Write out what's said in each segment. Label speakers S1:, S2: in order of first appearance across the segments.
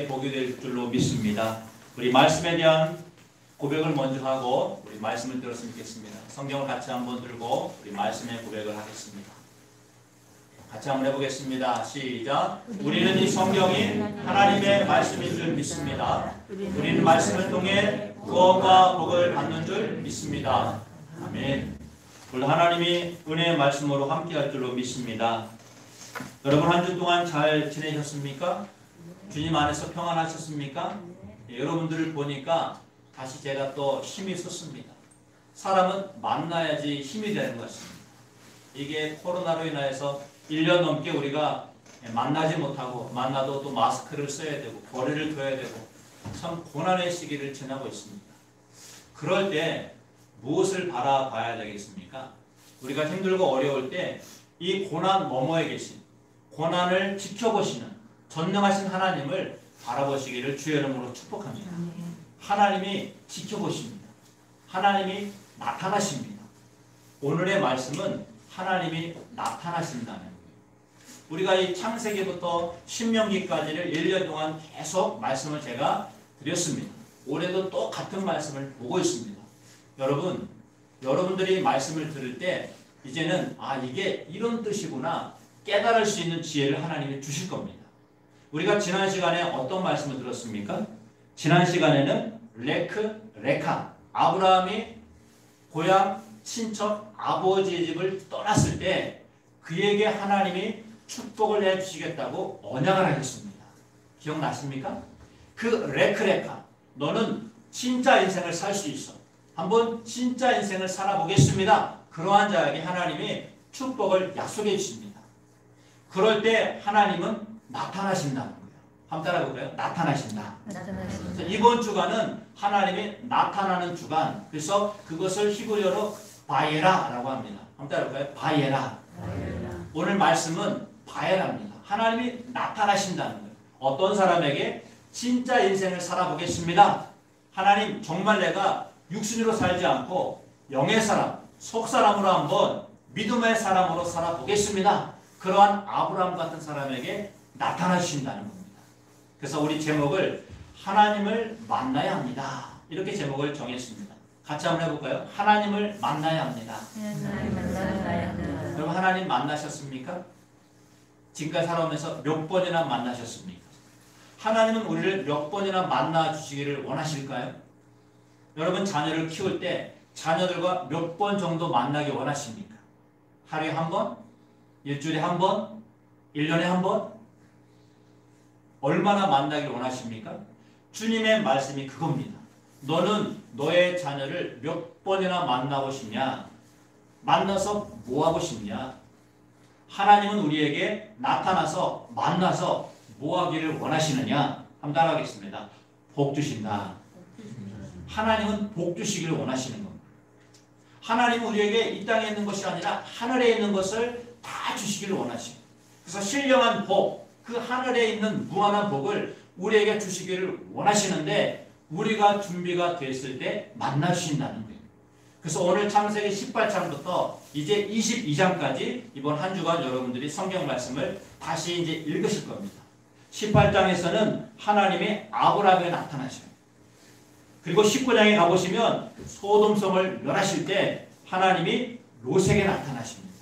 S1: 보게 될 줄로 믿습니다. 우리 말씀에 대한 고백을 먼저 하고 우리 말씀을 들었으면 좋겠습니다. 성경을 같이 한번 들고 우리 말씀의 고백을 하겠습니다. 같이 한번 해보겠습니다. 시작. 우리는 이 성경이 하나님의 말씀인 줄 믿습니다. 우리는 말씀을 통해 구원과 복을 받는 줄 믿습니다. 아멘. 오늘 하나님이 은혜의 말씀으로 함께할 줄로 믿습니다. 여러분 한 주 동안 잘 지내셨습니까? 주님 안에서 평안하셨습니까? 여러분들을 보니까 다시 제가 또 힘이 솟습니다. 사람은 만나야지 힘이 되는 것입니다. 이게 코로나로 인해서 1년 넘게 우리가 만나지 못하고 만나도 또 마스크를 써야 되고 거리를 둬야 되고 참 고난의 시기를 지나고 있습니다. 그럴 때 무엇을 바라봐야 되겠습니까? 우리가 힘들고 어려울 때 이 고난 너머에 계신 고난을 지켜보시는 전능하신 하나님을 바라보시기를 주의 이름으로 축복합니다. 하나님이 지켜보십니다. 하나님이 나타나십니다. 오늘의 말씀은 하나님이 나타나신다는 거예요. 우리가 이 창세기부터 신명기까지를 1년 동안 계속 말씀을 제가 드렸습니다. 올해도 또 같은 말씀을 보고 있습니다. 여러분, 여러분들이 말씀을 들을 때 이제는 이게 이런 뜻이구나 깨달을 수 있는 지혜를 하나님이 주실 겁니다. 우리가 지난 시간에 어떤 말씀을 들었습니까? 지난 시간에는 레카 아브라함이 고향 친척 아버지의 집을 떠났을 때 그에게 하나님이 축복을 해주시겠다고 언약을 하셨습니다. 기억나십니까? 그 레카 너는 진짜 인생을 살 수 있어. 한번 진짜 인생을 살아보겠습니다. 그러한 자에게 하나님이 축복을 약속해 주십니다. 그럴 때 하나님은 나타나신다는 거예요. 한번 따라해볼까요? 나타나신다. 이번 주간은 하나님이 나타나는 주간. 그래서 그것을 히브리어로 바에라라고 합니다. 한번 따라해볼까요? 바에라. 오늘 말씀은 바에라입니다. 하나님이 나타나신다는 거예요. 어떤 사람에게 진짜 인생을 살아보겠습니다. 하나님 정말 내가 육신으로 살지 않고 영의 사람, 속사람으로 한번 믿음의 사람으로 살아보겠습니다. 그러한 아브라함 같은 사람에게 나타나신다는 겁니다. 그래서 우리 제목을 하나님을 만나야 합니다. 이렇게 제목을 정했습니다. 같이 한번 해볼까요? 하나님을 만나야 합니다. 여러분 하나님 만나셨습니까? 지금까지 살아오면서 몇 번이나 만나셨습니까? 하나님은 우리를 몇 번이나 만나 주시기를 원하실까요? 여러분 자녀를 키울 때 자녀들과 몇 번 정도 만나기 원하십니까? 하루에 한 번? 일주일에 한 번? 1년에 한 번? 얼마나 만나기를 원하십니까? 주님의 말씀이 그겁니다. 너는 너의 자녀를 몇 번이나 만나고 싶냐? 만나서 뭐 하고 싶냐? 하나님은 우리에게 나타나서 만나서 뭐 하기를 원하시느냐? 한번 따라하겠습니다. 복 주신다. 하나님은 복 주시기를 원하시는 겁니다. 하나님은 우리에게 이 땅에 있는 것이 아니라 하늘에 있는 것을 다 주시기를 원하시고 그래서 신령한 복, 그 하늘에 있는 무한한 복을 우리에게 주시기를 원하시는데 우리가 준비가 됐을 때 만나 주신다는 거예요. 그래서 오늘 창세기 18장부터 이제 22장까지 이번 한 주간 여러분들이 성경 말씀을 다시 이제 읽으실 겁니다. 18장에서는 하나님이 아브라함에게 나타나셔요. 그리고 19장에 가보시면 소돔성을 멸하실 때 하나님이 롯에게 나타나십니다.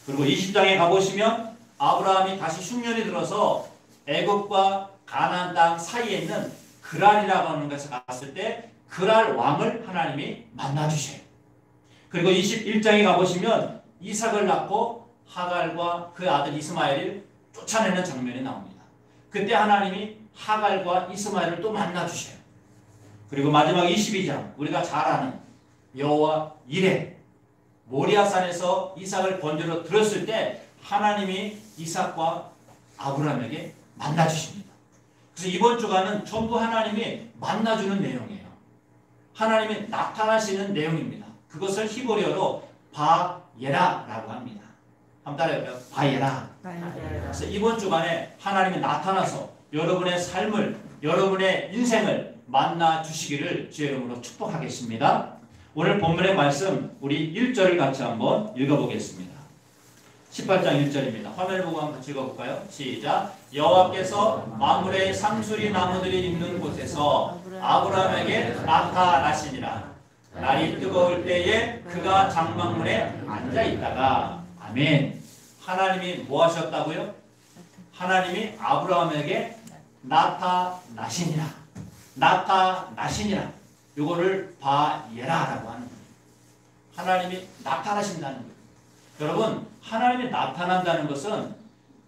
S1: 그리고 20장에 가보시면 아브라함이 다시 흉년이 들어서 애굽과 가나안 땅 사이에 있는 그랄이라고 하는 곳에 갔을 때 그랄 왕을 하나님이 만나주셔요. 그리고 21장에 가보시면 이삭을 낳고 하갈과 그 아들 이스마엘을 쫓아내는 장면이 나옵니다. 그때 하나님이 하갈과 이스마엘을 또 만나주셔요. 그리고 마지막 22장 우리가 잘 아는 여호와 이레 모리아산에서 이삭을 번제로 드렸을 때 하나님이 이삭과 아브라함에게 만나주십니다. 그래서 이번 주간은 전부 하나님이 만나주는 내용이에요. 하나님이 나타나시는 내용입니다. 그것을 히브리어로 바예라라고 합니다. 한번 따라해볼까요? 바예라. 그래서 이번 주간에 하나님이 나타나서 여러분의 삶을 여러분의 인생을 만나 주시기를 주의 이름으로 축복하겠습니다. 오늘 본문의 말씀 우리 1절을 같이 한번 읽어보겠습니다. 18장 1절입니다. 화면을 보고 한번 같이 읽어볼까요? 시작. 여호와께서 마므레 상수리 나무들이 있는 곳에서 아브라함에게 나타나시니라. 날이 뜨거울 때에 그가 장막문에 앉아 있다가. 아멘. 하나님이 뭐 하셨다고요? 하나님이 아브라함에게 나타나시니라. 나타나시니라. 이거를 바예라라고 하는 거예요. 하나님이 나타나신다는 거예요. 여러분, 하나님이 나타난다는 것은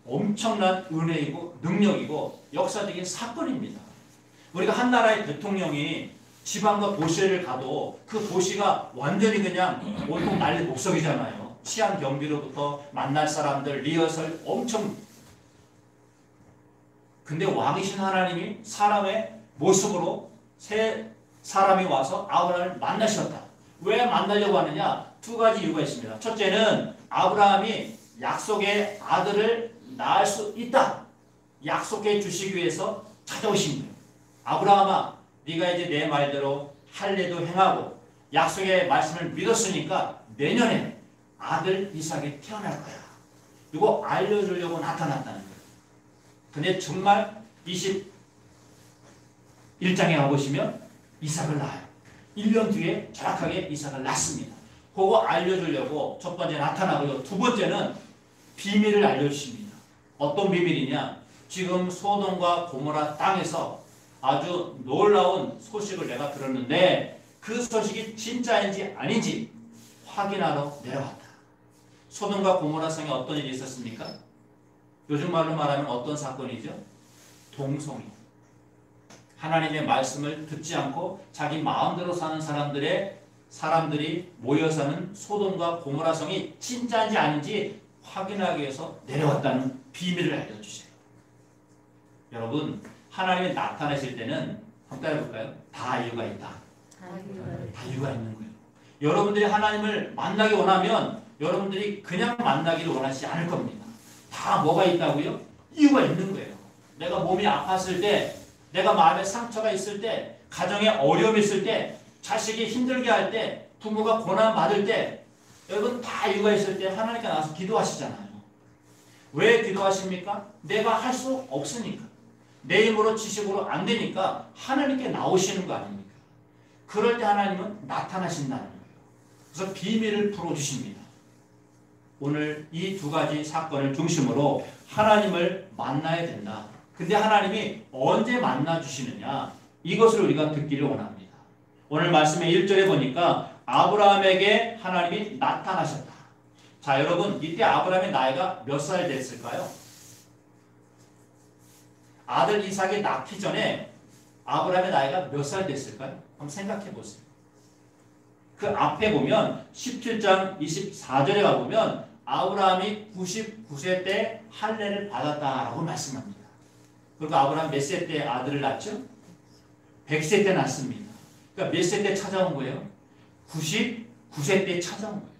S1: 엄청난 은혜이고 능력이고 역사적인 사건입니다. 우리가 한 나라의 대통령이 지방과 도시를 가도 그 도시가 완전히 그냥 온통 난리 목석이잖아요. 치안 경비로부터 만날 사람들, 리허설 엄청. 근데 왕이신 하나님이 사람의 모습으로 새 사람이 와서 아브라함을 만나셨다. 왜 만나려고 하느냐? 두 가지 이유가 있습니다. 첫째는 아브라함이 약속의 아들을 낳을 수 있다. 약속해 주시기 위해서 찾아오신 거예요. 아브라함아, 네가 이제 내 말대로 할례도 행하고 약속의 말씀을 믿었으니까 내년에 아들 이삭이 태어날 거야. 이거 알려주려고 나타났다는 거예요. 근데 정말 21장에 가보시면 이삭을 낳아요. 1년 뒤에 정확하게 이삭을 낳습니다. 그거 알려주려고 첫 번째 나타나고요. 두 번째는 비밀을 알려주십니다. 어떤 비밀이냐? 지금 소돔과 고모라 땅에서 아주 놀라운 소식을 내가 들었는데 그 소식이 진짜인지 아닌지 확인하러 내려왔다. 소돔과 고모라 성에 어떤 일이 있었습니까? 요즘 말로 말하면 어떤 사건이죠? 동성애. 하나님의 말씀을 듣지 않고 자기 마음대로 사는 사람들이 모여 사는 소돔과 고모라 성이 진짜인지 아닌지 확인하기 위해서 내려왔다는 비밀을 알려주세요. 여러분, 하나님이 나타나실 때는 한번 따라해볼까요? 다 이유가 있다. 다 이유가 있는 거예요. 여러분들이 하나님을 만나기 원하면 여러분들이 그냥 만나기를 원하지 않을 겁니다. 다 뭐가 있다고요? 이유가 있는 거예요. 내가 몸이 아팠을 때, 내가 마음에 상처가 있을 때, 가정에 어려움이 있을 때, 자식이 힘들게 할 때, 부모가 고난 받을 때, 여러분 다 이유가 있을 때 하나님께 나와서 기도하시잖아요. 왜 기도하십니까? 내가 할 수 없으니까. 내 힘으로 지식으로 안 되니까 하나님께 나오시는 거 아닙니까? 그럴 때 하나님은 나타나신다는 거예요. 그래서 비밀을 풀어주십니다. 오늘 이 두 가지 사건을 중심으로 하나님을 만나야 된다. 근데 하나님이 언제 만나주시느냐? 이것을 우리가 듣기를 원합니다. 오늘 말씀의 1절에 보니까 아브라함에게 하나님이 나타나셨다. 자, 여러분, 이때 아브라함의 나이가 몇 살 됐을까요? 아들 이삭이 낳기 전에 아브라함의 나이가 몇 살 됐을까요? 한번 생각해 보세요. 그 앞에 보면 17장 24절에 가보면 아브라함이 99세 때 할례를 받았다라고 말씀합니다. 그리고 아브라함 몇 세 때 아들을 낳죠? 100세 때 낳습니다. 그러니까 몇 세 때 찾아온 거예요? 99세 때 찾아온 거예요.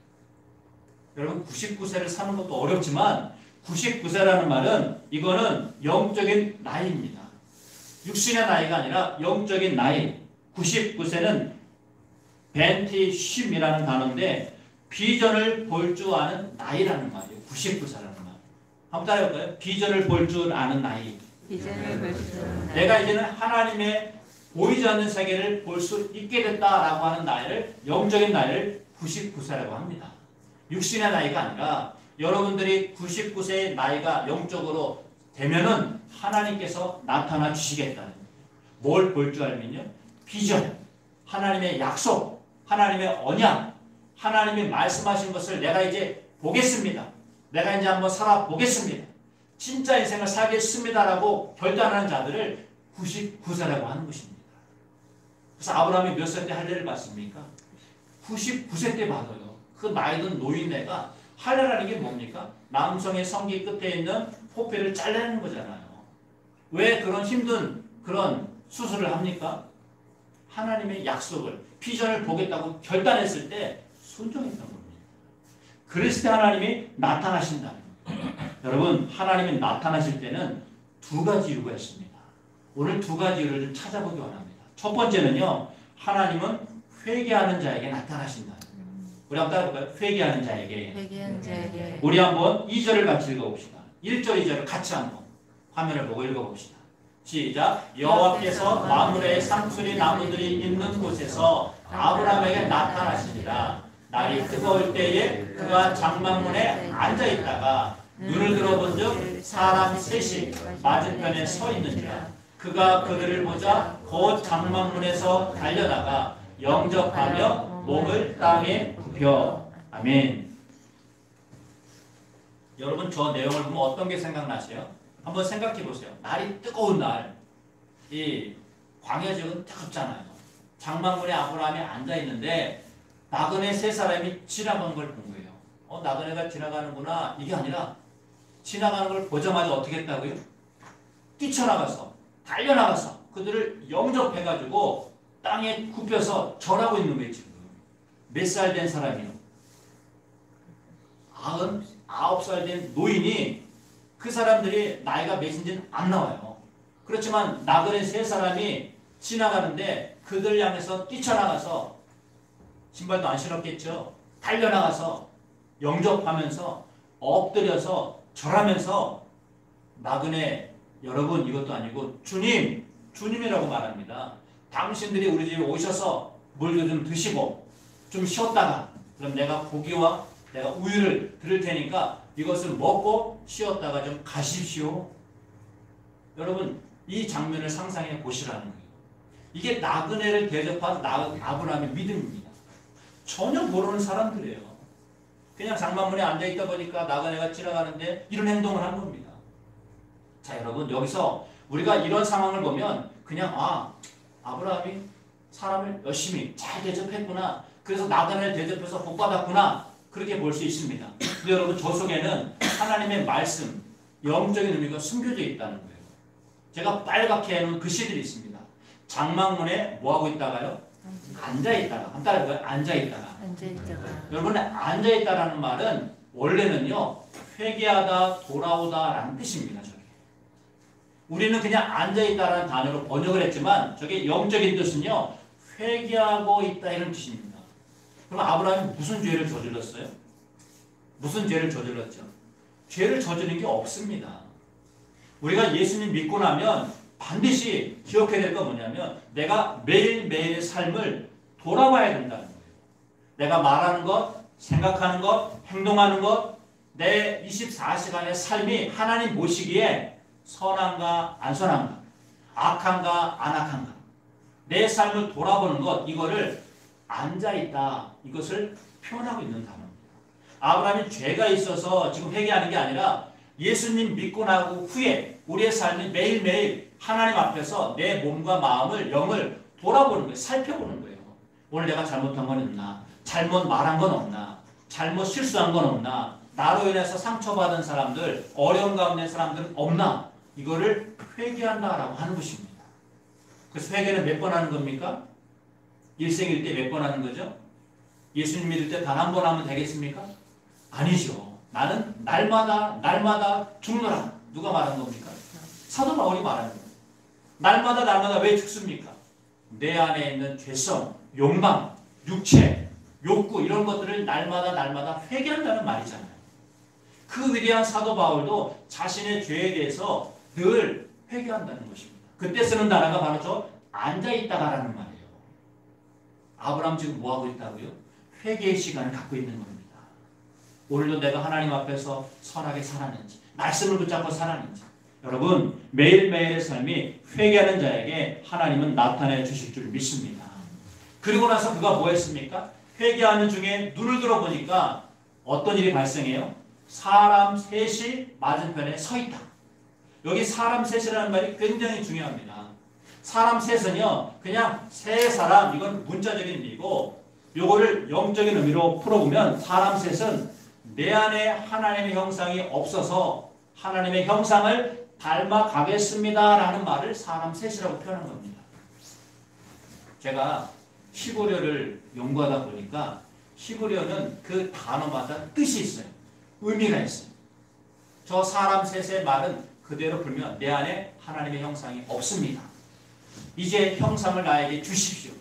S1: 여러분 99세를 사는 것도 어렵지만 99세라는 말은 이거는 영적인 나이입니다. 육신의 나이가 아니라 영적인 나이. 99세는 벤티쉼이라는 단어인데 비전을 볼 줄 아는 나이라는 말이에요. 99세라는 말. 한번 따라해볼까요? 비전을 볼 줄 아는 나이. 내가 이제는 하나님의 보이지 않는 세계를 볼 수 있게 됐다라고 하는 나이를, 영적인 나이를 99세라고 합니다. 육신의 나이가 아니라 여러분들이 99세의 나이가 영적으로 되면은 하나님께서 나타나 주시겠다는 거예요. 뭘 볼 줄 알면요? 비전, 하나님의 약속, 하나님의 언약, 하나님이 말씀하신 것을 내가 이제 보겠습니다. 내가 이제 한번 살아보겠습니다. 진짜 인생을 살겠습니다라고 결단하는 자들을 99세라고 하는 것입니다. 그래서 아브라함이 몇 세 때 할례를 받습니까? 99세 때 받아요. 그 나이든 노인네가 할례라는 게 뭡니까? 남성의 성기 끝에 있는 포폐를 잘라내는 거잖아요. 왜 그런 힘든 그런 수술을 합니까? 하나님의 약속을, 비전을 보겠다고 결단했을 때 순종했던 겁니다. 그랬을 때 하나님이 나타나신다는 거예요. 여러분, 하나님이 나타나실 때는 두 가지 이유가 있습니다. 오늘 두 가지 이유를 찾아보기 원합니다. 첫 번째는요, 하나님은 회개하는 자에게 나타나신다는 거예요. 우리 한번 따라해볼까요? 회개하는 자에게.
S2: 회개한 자에게
S1: 우리 한번 2절을 같이 읽어봅시다. 1절, 2절을 같이 한번 화면을 보고 읽어봅시다. 시작. 여호와께서 마므레의 상수리 나무들이 있는 곳에서 아브라함에게 나타나시니라. 날이 뜨거울 때에 그가 장막문에 앉아있다가 눈을 들어본즉 사람 셋이 맞은편에 서 있는지라. 그가 그들을 보자 곧 장막문에서 달려나가 영접하며 목을 땅에 굽혀. 아멘. 여러분 저 내용을 보면 어떤 게 생각나세요? 한번 생각해 보세요. 날이 뜨거운 날, 이 광야 지역은 뜨겁잖아요. 장막문에 아브라함이 앉아 있는데 나그네 세 사람이 지나가는 걸 본 거예요. 나그네가 지나가는구나. 이게 아니라 지나가는 걸 보자마자 어떻게 했다고요? 뛰쳐나가서, 달려나가서 그들을 영접해가지고 땅에 굽혀서 절하고 있는 거예요. 지금 몇 살 된 사람이요? 99살 된 노인이, 그 사람들이 나이가 몇인지는 안 나와요. 그렇지만 나그네 세 사람이 지나가는데 그들 향해서 뛰쳐나가서, 신발도 안 신었겠죠, 달려나가서 영접하면서 엎드려서 절하면서 나그네 여러분, 이것도 아니고 주님이라고 말합니다. 당신들이 우리 집에 오셔서 물도 좀 드시고 좀 쉬었다가, 그럼 내가 고기와 내가 우유를 드릴 테니까 이것을 먹고 쉬었다가 좀 가십시오. 여러분 이 장면을 상상해 보시라는 거예요. 이게 나그네를 대접한 아브라함의 믿음입니다. 전혀 모르는 사람들이에요. 그냥 장막문에 앉아있다 보니까 나그네가 지나가는데 이런 행동을 한 겁니다. 자, 여러분 여기서 우리가 이런 상황을 보면 그냥 아브라함이 사람을 열심히 잘 대접했구나, 그래서 나그네를 대접해서 복받았구나, 그렇게 볼 수 있습니다. 근데 여러분 저 속에는 하나님의 말씀, 영적인 의미가 숨겨져 있다는 거예요. 제가 빨갛게 해놓은 글씨들이 있습니다. 장막문에 뭐하고 있다가요? 앉아있다가. 한번 따라해볼까요? 앉아있다가. 여러분 앉아있다라는 말은 원래는요 회개하다, 돌아오다 라는 뜻입니다. 저게. 우리는 그냥 앉아있다라는 단어로 번역을 했지만 저게 영적인 뜻은요 회개하고 있다 이런 뜻입니다. 그럼 아브라함이 무슨 죄를 저질렀어요? 무슨 죄를 저질렀죠? 죄를 저지른 게 없습니다. 우리가 예수님 믿고 나면 반드시 기억해야 될 건 뭐냐면 내가 매일매일의 삶을 돌아봐야 된다는 거예요. 내가 말하는 것, 생각하는 것, 행동하는 것, 내 24시간의 삶이 하나님 보시기에 선한가 안 선한가, 악한가 안 악한가, 내 삶을 돌아보는 것, 이거를 앉아있다, 이것을 표현하고 있는 단어입니다. 아브라함이 죄가 있어서 지금 회개하는 게 아니라 예수님 믿고 나고 후에 우리의 삶이 매일매일 하나님 앞에서 내 몸과 마음을, 영을 돌아보는 거예요. 살펴보는 거예요. 오늘 내가 잘못한 건 없나? 잘못 말한 건 없나? 잘못 실수한 건 없나? 나로 인해서 상처받은 사람들, 어려운 가운데 사람들은 없나? 이거를 회개한다라고 하는 것입니다. 그래서 회개는 몇 번 하는 겁니까? 일생일 때 몇 번 하는 거죠? 예수님 믿을 때 단 한 번 하면 되겠습니까? 아니죠. 나는 날마다 죽노라. 누가 말한 겁니까? 사도 바울이 말하는 거예요. 날마다 왜 죽습니까? 내 안에 있는 죄성, 욕망, 육체, 욕구 이런 것들을 날마다 회개한다는 말이잖아요. 그 위대한 사도 바울도 자신의 죄에 대해서 늘 회개한다는 것입니다. 그때 쓰는 단어가 바로 저 앉아있다가라는 말이에요. 아브라함 지금 뭐하고 있다고요? 회개의 시간을 갖고 있는 겁니다. 오늘도 내가 하나님 앞에서 선하게 살았는지, 말씀을 붙잡고 살았는지, 여러분 매일매일의 삶이 회개하는 자에게 하나님은 나타내 주실 줄 믿습니다. 그리고 나서 그가 뭐 했습니까? 회개하는 중에 눈을 들어보니까 어떤 일이 발생해요? 사람 셋이 맞은편에 서 있다. 여기 사람 셋이라는 말이 굉장히 중요합니다. 사람 셋은요 그냥 세 사람, 이건 문자적인 의미고, 요거를 영적인 의미로 풀어보면 사람 셋은 내 안에 하나님의 형상이 없어서 하나님의 형상을 닮아가겠습니다 라는 말을 사람 셋이라고 표현한 겁니다. 제가 히브리어를 연구하다 보니까 히브리어는 그 단어마다 뜻이 있어요. 의미가 있어요. 저 사람 셋의 말은 그대로 풀면 내 안에 하나님의 형상이 없습니다. 이제 형상을 나에게 주십시오.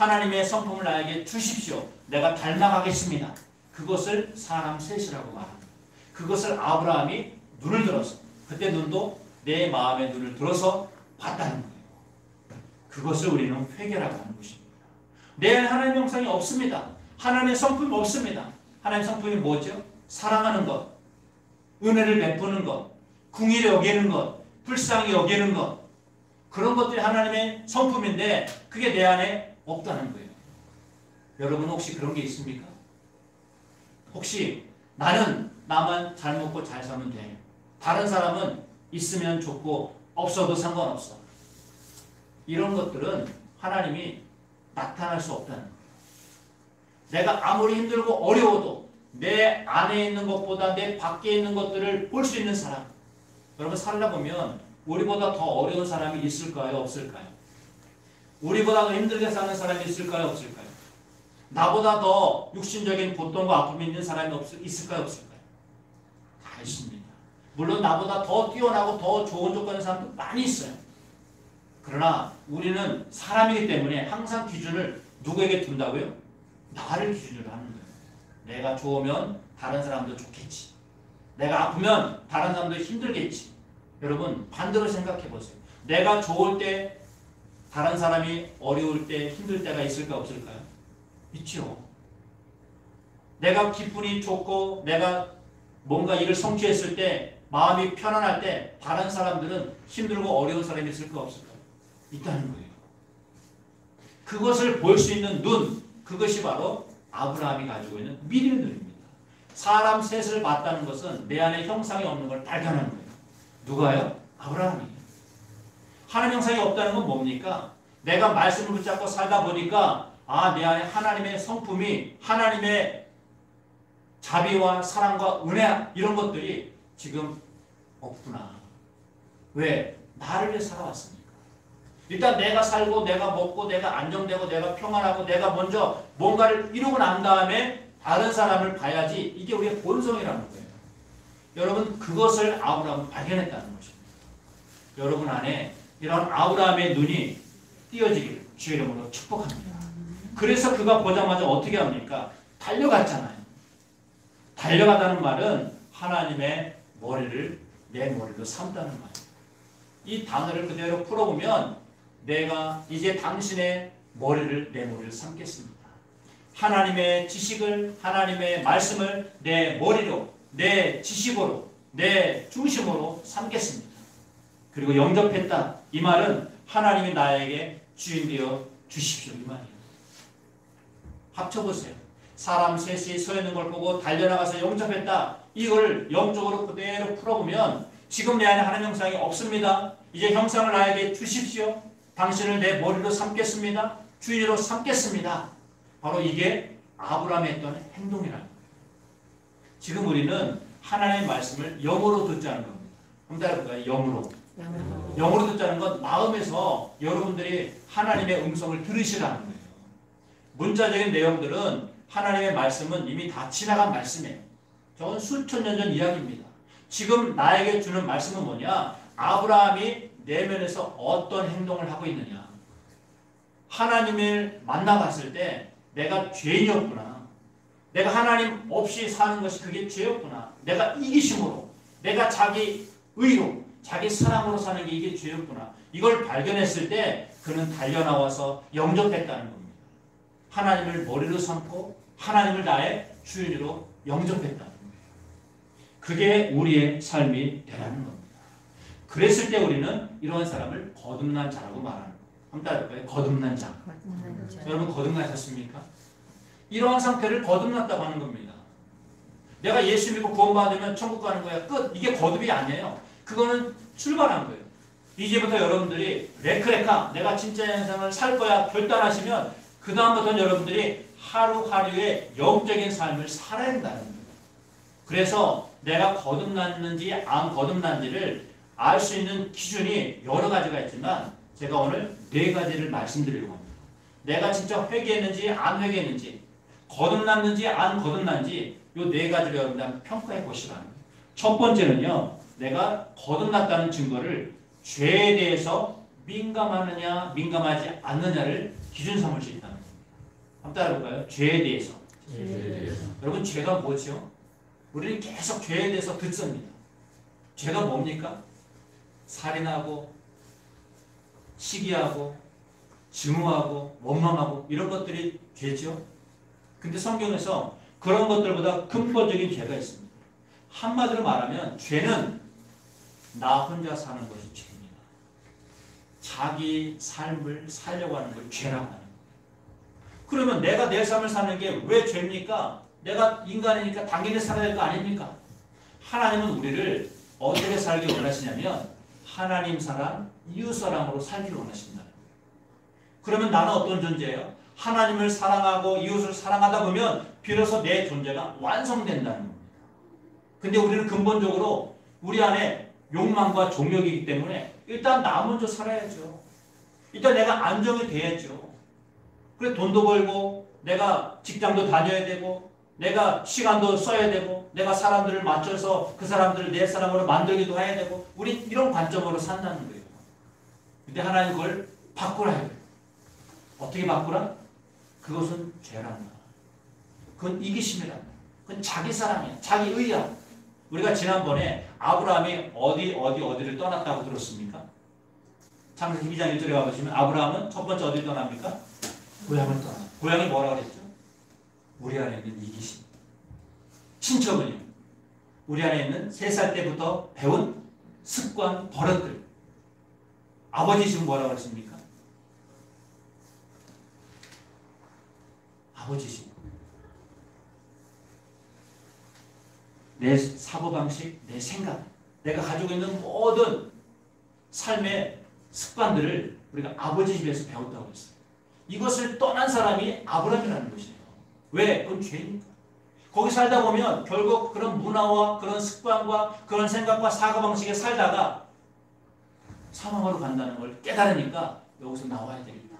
S1: 하나님의 성품을 나에게 주십시오. 내가 닮아가겠습니다. 그것을 사람 셋이라고 말합니다. 그것을 아브라함이 눈을 들어서 그때 눈도 내 마음의 눈을 들어서 봤다는 거예요. 그것을 우리는 회개라고 하는 것입니다. 내 안에 하나님의 형상이 없습니다. 하나님의 성품이 없습니다. 하나님의 성품이 뭐죠? 사랑하는 것, 은혜를 베푸는 것, 긍휼히 여기는 것, 불쌍히 여기는 것, 그런 것들이 하나님의 성품인데 그게 내 안에 없다는 거예요. 여러분 혹시 그런 게 있습니까? 혹시 나는 나만 잘 먹고 잘 살면 돼. 다른 사람은 있으면 좋고 없어도 상관없어. 이런 것들은 하나님이 나타날 수 없다는 거예요. 내가 아무리 힘들고 어려워도 내 안에 있는 것보다 내 밖에 있는 것들을 볼 수 있는 사람. 여러분 살다 보면 우리보다 더 어려운 사람이 있을까요? 없을까요? 우리보다 더 힘들게 사는 사람이 있을까요? 없을까요? 나보다 더 육신적인 고통과 아픔이 있는 사람이 있을까요? 없을까요? 다 있습니다. 물론 나보다 더 뛰어나고 더 좋은 조건의 사람도 많이 있어요. 그러나 우리는 사람이기 때문에 항상 기준을 누구에게 둔다고요? 나를 기준으로 하는 거예요. 내가 좋으면 다른 사람도 좋겠지. 내가 아프면 다른 사람도 힘들겠지. 여러분 반대로 생각해 보세요. 내가 좋을 때 다른 사람이 어려울 때 힘들 때가 있을까 없을까요? 있죠. 내가 기분이 좋고 내가 뭔가 일을 성취했을 때 마음이 편안할 때 다른 사람들은 힘들고 어려운 사람이 있을까 없을까요? 있다는 거예요. 그것을 볼 수 있는 눈, 그것이 바로 아브라함이 가지고 있는 믿음의 눈입니다. 사람 셋을 봤다는 것은 내 안에 형상이 없는 걸 발견하는 거예요. 누가요? 아브라함이에요. 하나님 형상이 없다는 건 뭡니까? 내가 말씀을 붙잡고 살다 보니까 내 안에 하나님의 성품이 하나님의 자비와 사랑과 은혜 이런 것들이 지금 없구나. 왜? 나를 위해 살아왔으니까. 일단 내가 살고 내가 먹고 내가 안정되고 내가 평안하고 내가 먼저 뭔가를 이루고 난 다음에 다른 사람을 봐야지. 이게 우리의 본성이라는 거예요. 여러분 그것을 아브라함은 발견했다는 것입니다. 여러분 안에 이런 아브라함의 눈이 띄어지기를 주의 이름으로 축복합니다. 그래서 그가 보자마자 어떻게 합니까? 달려갔잖아요. 달려가다는 말은 하나님의 머리를 내 머리로 삼다는 말이에요. 이 단어를 그대로 풀어보면 내가 이제 당신의 머리를 내 머리를 삼겠습니다. 하나님의 지식을 하나님의 말씀을 내 머리로 내 지식으로 내 중심으로 삼겠습니다. 그리고 영접했다. 이 말은 하나님이 나에게 주인 되어 주십시오. 이 말이에요. 합쳐보세요. 사람 셋이 서 있는 걸 보고 달려나가서 영접했다. 이걸 영적으로 그대로 풀어보면 지금 내 안에 하나님 형상이 없습니다. 이제 형상을 나에게 주십시오. 당신을 내 머리로 삼겠습니다. 주인으로 삼겠습니다. 바로 이게 아브라함이 했던 행동이라는 거예요. 지금 우리는 하나님의 말씀을 영으로 듣자는 겁니다. 한번 따라해볼까요? 영으로. 영으로 듣자는 건 마음에서 여러분들이 하나님의 음성을 들으시라는 거예요. 문자적인 내용들은 하나님의 말씀은 이미 다 지나간 말씀이에요. 저건 수천 년 전 이야기입니다. 지금 나에게 주는 말씀은 뭐냐? 아브라함이 내면에서 어떤 행동을 하고 있느냐. 하나님을 만나봤을 때 내가 죄인이었구나. 내가 하나님 없이 사는 것이 그게 죄였구나. 내가 이기심으로, 내가 자기 의로, 자기 사랑으로 사는 게 이게 죄였구나. 이걸 발견했을 때 그는 달려나와서 영접했다는 겁니다. 하나님을 머리로 삼고 하나님을 나의 주인으로 영접했다는 겁니다. 그게 우리의 삶이 되라는 겁니다. 그랬을 때 우리는 이러한 사람을 거듭난 자라고 말하는 거예요. 한번 따라해볼까요? 거듭난 자. 여러분 거듭나셨습니까? 이러한 상태를 거듭났다고 하는 겁니다. 내가 예수 믿고 구원받으면 천국 가는 거야. 끝. 이게 거듭이 아니에요. 그거는 출발한 거예요. 이제부터 여러분들이 레크레카 내가 진짜 인생을 살 거야 결단하시면 그 다음부터는 여러분들이 하루하루의 영적인 삶을 살아야 된다는 거예요. 그래서 내가 거듭났는지 안 거듭난지를 알 수 있는 기준이 여러 가지가 있지만 제가 오늘 4가지를 말씀드리려고 합니다. 내가 진짜 회개했는지 안 회개했는지 거듭났는지 안 거듭난지 이 4가지를 여러분들 한번 평가해 보시라는 거예요. 첫 번째는요. 내가 거듭났다는 증거를 죄에 대해서 민감하느냐 민감하지 않느냐를 기준 삼을 수 있다는 거예요. 한번 따라해볼까요? 죄에 대해서.
S2: 죄에 대해서.
S1: 여러분 죄가 뭐죠? 우리는 계속 죄에 대해서 듣습니다. 죄가 뭡니까? 살인하고 시기하고 증오하고 원망하고 이런 것들이 죄죠. 근데 성경에서 그런 것들보다 근본적인 죄가 있습니다. 한마디로 말하면 죄는 나 혼자 사는 것이 죄입니다. 자기 삶을 살려고 하는 걸 죄라고 하는 거예요. 그러면 내가 내 삶을 사는 게 왜 죄입니까? 내가 인간이니까 당연히 살아야 될 거 아닙니까? 하나님은 우리를 어떻게 살기 원하시냐면 하나님 사랑, 이웃 사랑으로 살기를 원하신다. 그러면 나는 어떤 존재예요? 하나님을 사랑하고 이웃을 사랑하다 보면 비로소 내 존재가 완성된다는 겁니다. 근데 우리는 근본적으로 우리 안에 욕망과 종욕이기 때문에 일단 나 먼저 살아야죠. 일단 내가 안정이 돼야죠. 그래 돈도 벌고 내가 직장도 다녀야 되고 내가 시간도 써야 되고 내가 사람들을 맞춰서 그 사람들을 내 사람으로 만들기도 해야 되고 우리 이런 관점으로 산다는 거예요. 근데 하나님 그걸 바꾸라 해요. 어떻게 바꾸라? 그것은 죄란다. 그건 이기심이란다. 그건 자기 사랑이야. 자기 의야. 우리가 지난번에 아브라함이 어디를 떠났다고 들었습니까? 창세기 2장 1절에 가보시면 아브라함은 첫 번째 어디를 떠납니까? 고향을 떠나. 고향이 뭐라 그랬죠? 우리 안에 있는 이기심. 친척은요? 우리 안에 있는 3살 때부터 배운 습관, 버릇들. 아버지 지금 뭐라고 그랬습니까? 아버지시. 내 사고방식, 내 생각, 내가 가지고 있는 모든 삶의 습관들을 우리가 아버지 집에서 배웠다고 했어요. 이것을 떠난 사람이 아브라함이라는 것이에요. 왜? 그건 죄니까. 거기 살다 보면 결국 그런 문화와 그런 습관과 그런 생각과 사고방식에 살다가 사망으로 간다는 걸 깨달으니까 여기서 나와야 되겠다.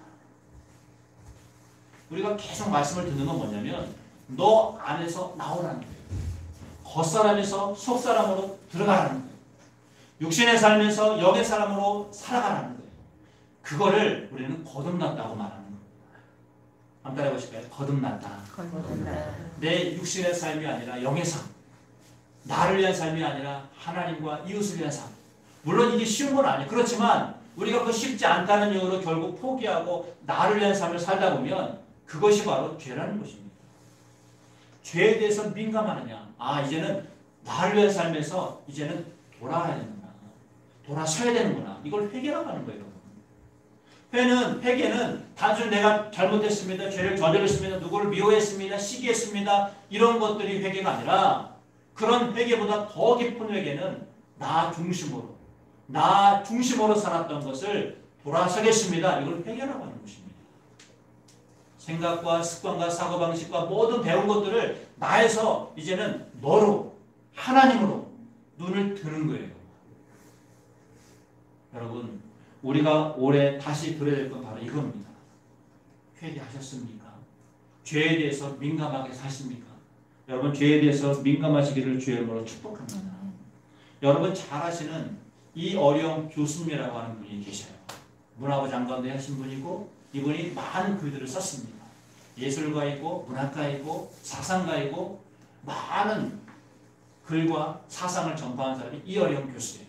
S1: 우리가 계속 말씀을 듣는 건 뭐냐면 너 안에서 나오라는 거예요. 겉사람에서 속사람으로 들어가라는 거예요. 육신의 삶에서 영의 사람으로 살아가라는 거예요. 그거를 우리는 거듭났다고 말하는 겁니다. 한번 따라해 보실까요? 거듭났다. 내 육신의 삶이 아니라 영의 삶. 나를 위한 삶이 아니라 하나님과 이웃을 위한 삶. 물론 이게 쉬운 건 아니에요. 그렇지만 우리가 그 쉽지 않다는 이유로 결국 포기하고 나를 위한 삶을 살다 보면 그것이 바로 죄라는 것입니다. 죄에 대해서 민감하느냐? 아, 이제는 나를 위한 삶에서 이제는 돌아와야 되는구나. 돌아서야 되는구나. 이걸 회개라고 하는 거예요. 회개는 단순히 내가 잘못했습니다. 죄를 저질렀습니다. 누구를 미워했습니다. 시기했습니다. 이런 것들이 회개가 아니라 그런 회개보다 더 깊은 회개는 나 중심으로 살았던 것을 돌아서겠습니다. 이걸 회개라고 하는 것입니다. 생각과 습관과 사고방식과 모든 배운 것들을 나에서 이제는 너로 하나님으로 눈을 드는 거예요. 여러분 우리가 올해 다시 들어야 될 건 바로 이겁니다. 회개하셨습니까? 죄에 대해서 민감하게 사십니까? 여러분 죄에 대해서 민감하시기를 주의 이름으로 축복합니다. 여러분 잘 아시는 이 어려운 교수님이라고 하는 분이 계셔요. 문화부 장관도 하신 분이고 이분이 많은 글들을 썼습니다. 예술가이고 문학가이고 사상가이고 많은 글과 사상을 전파한 사람이 이 어려운 교수예요.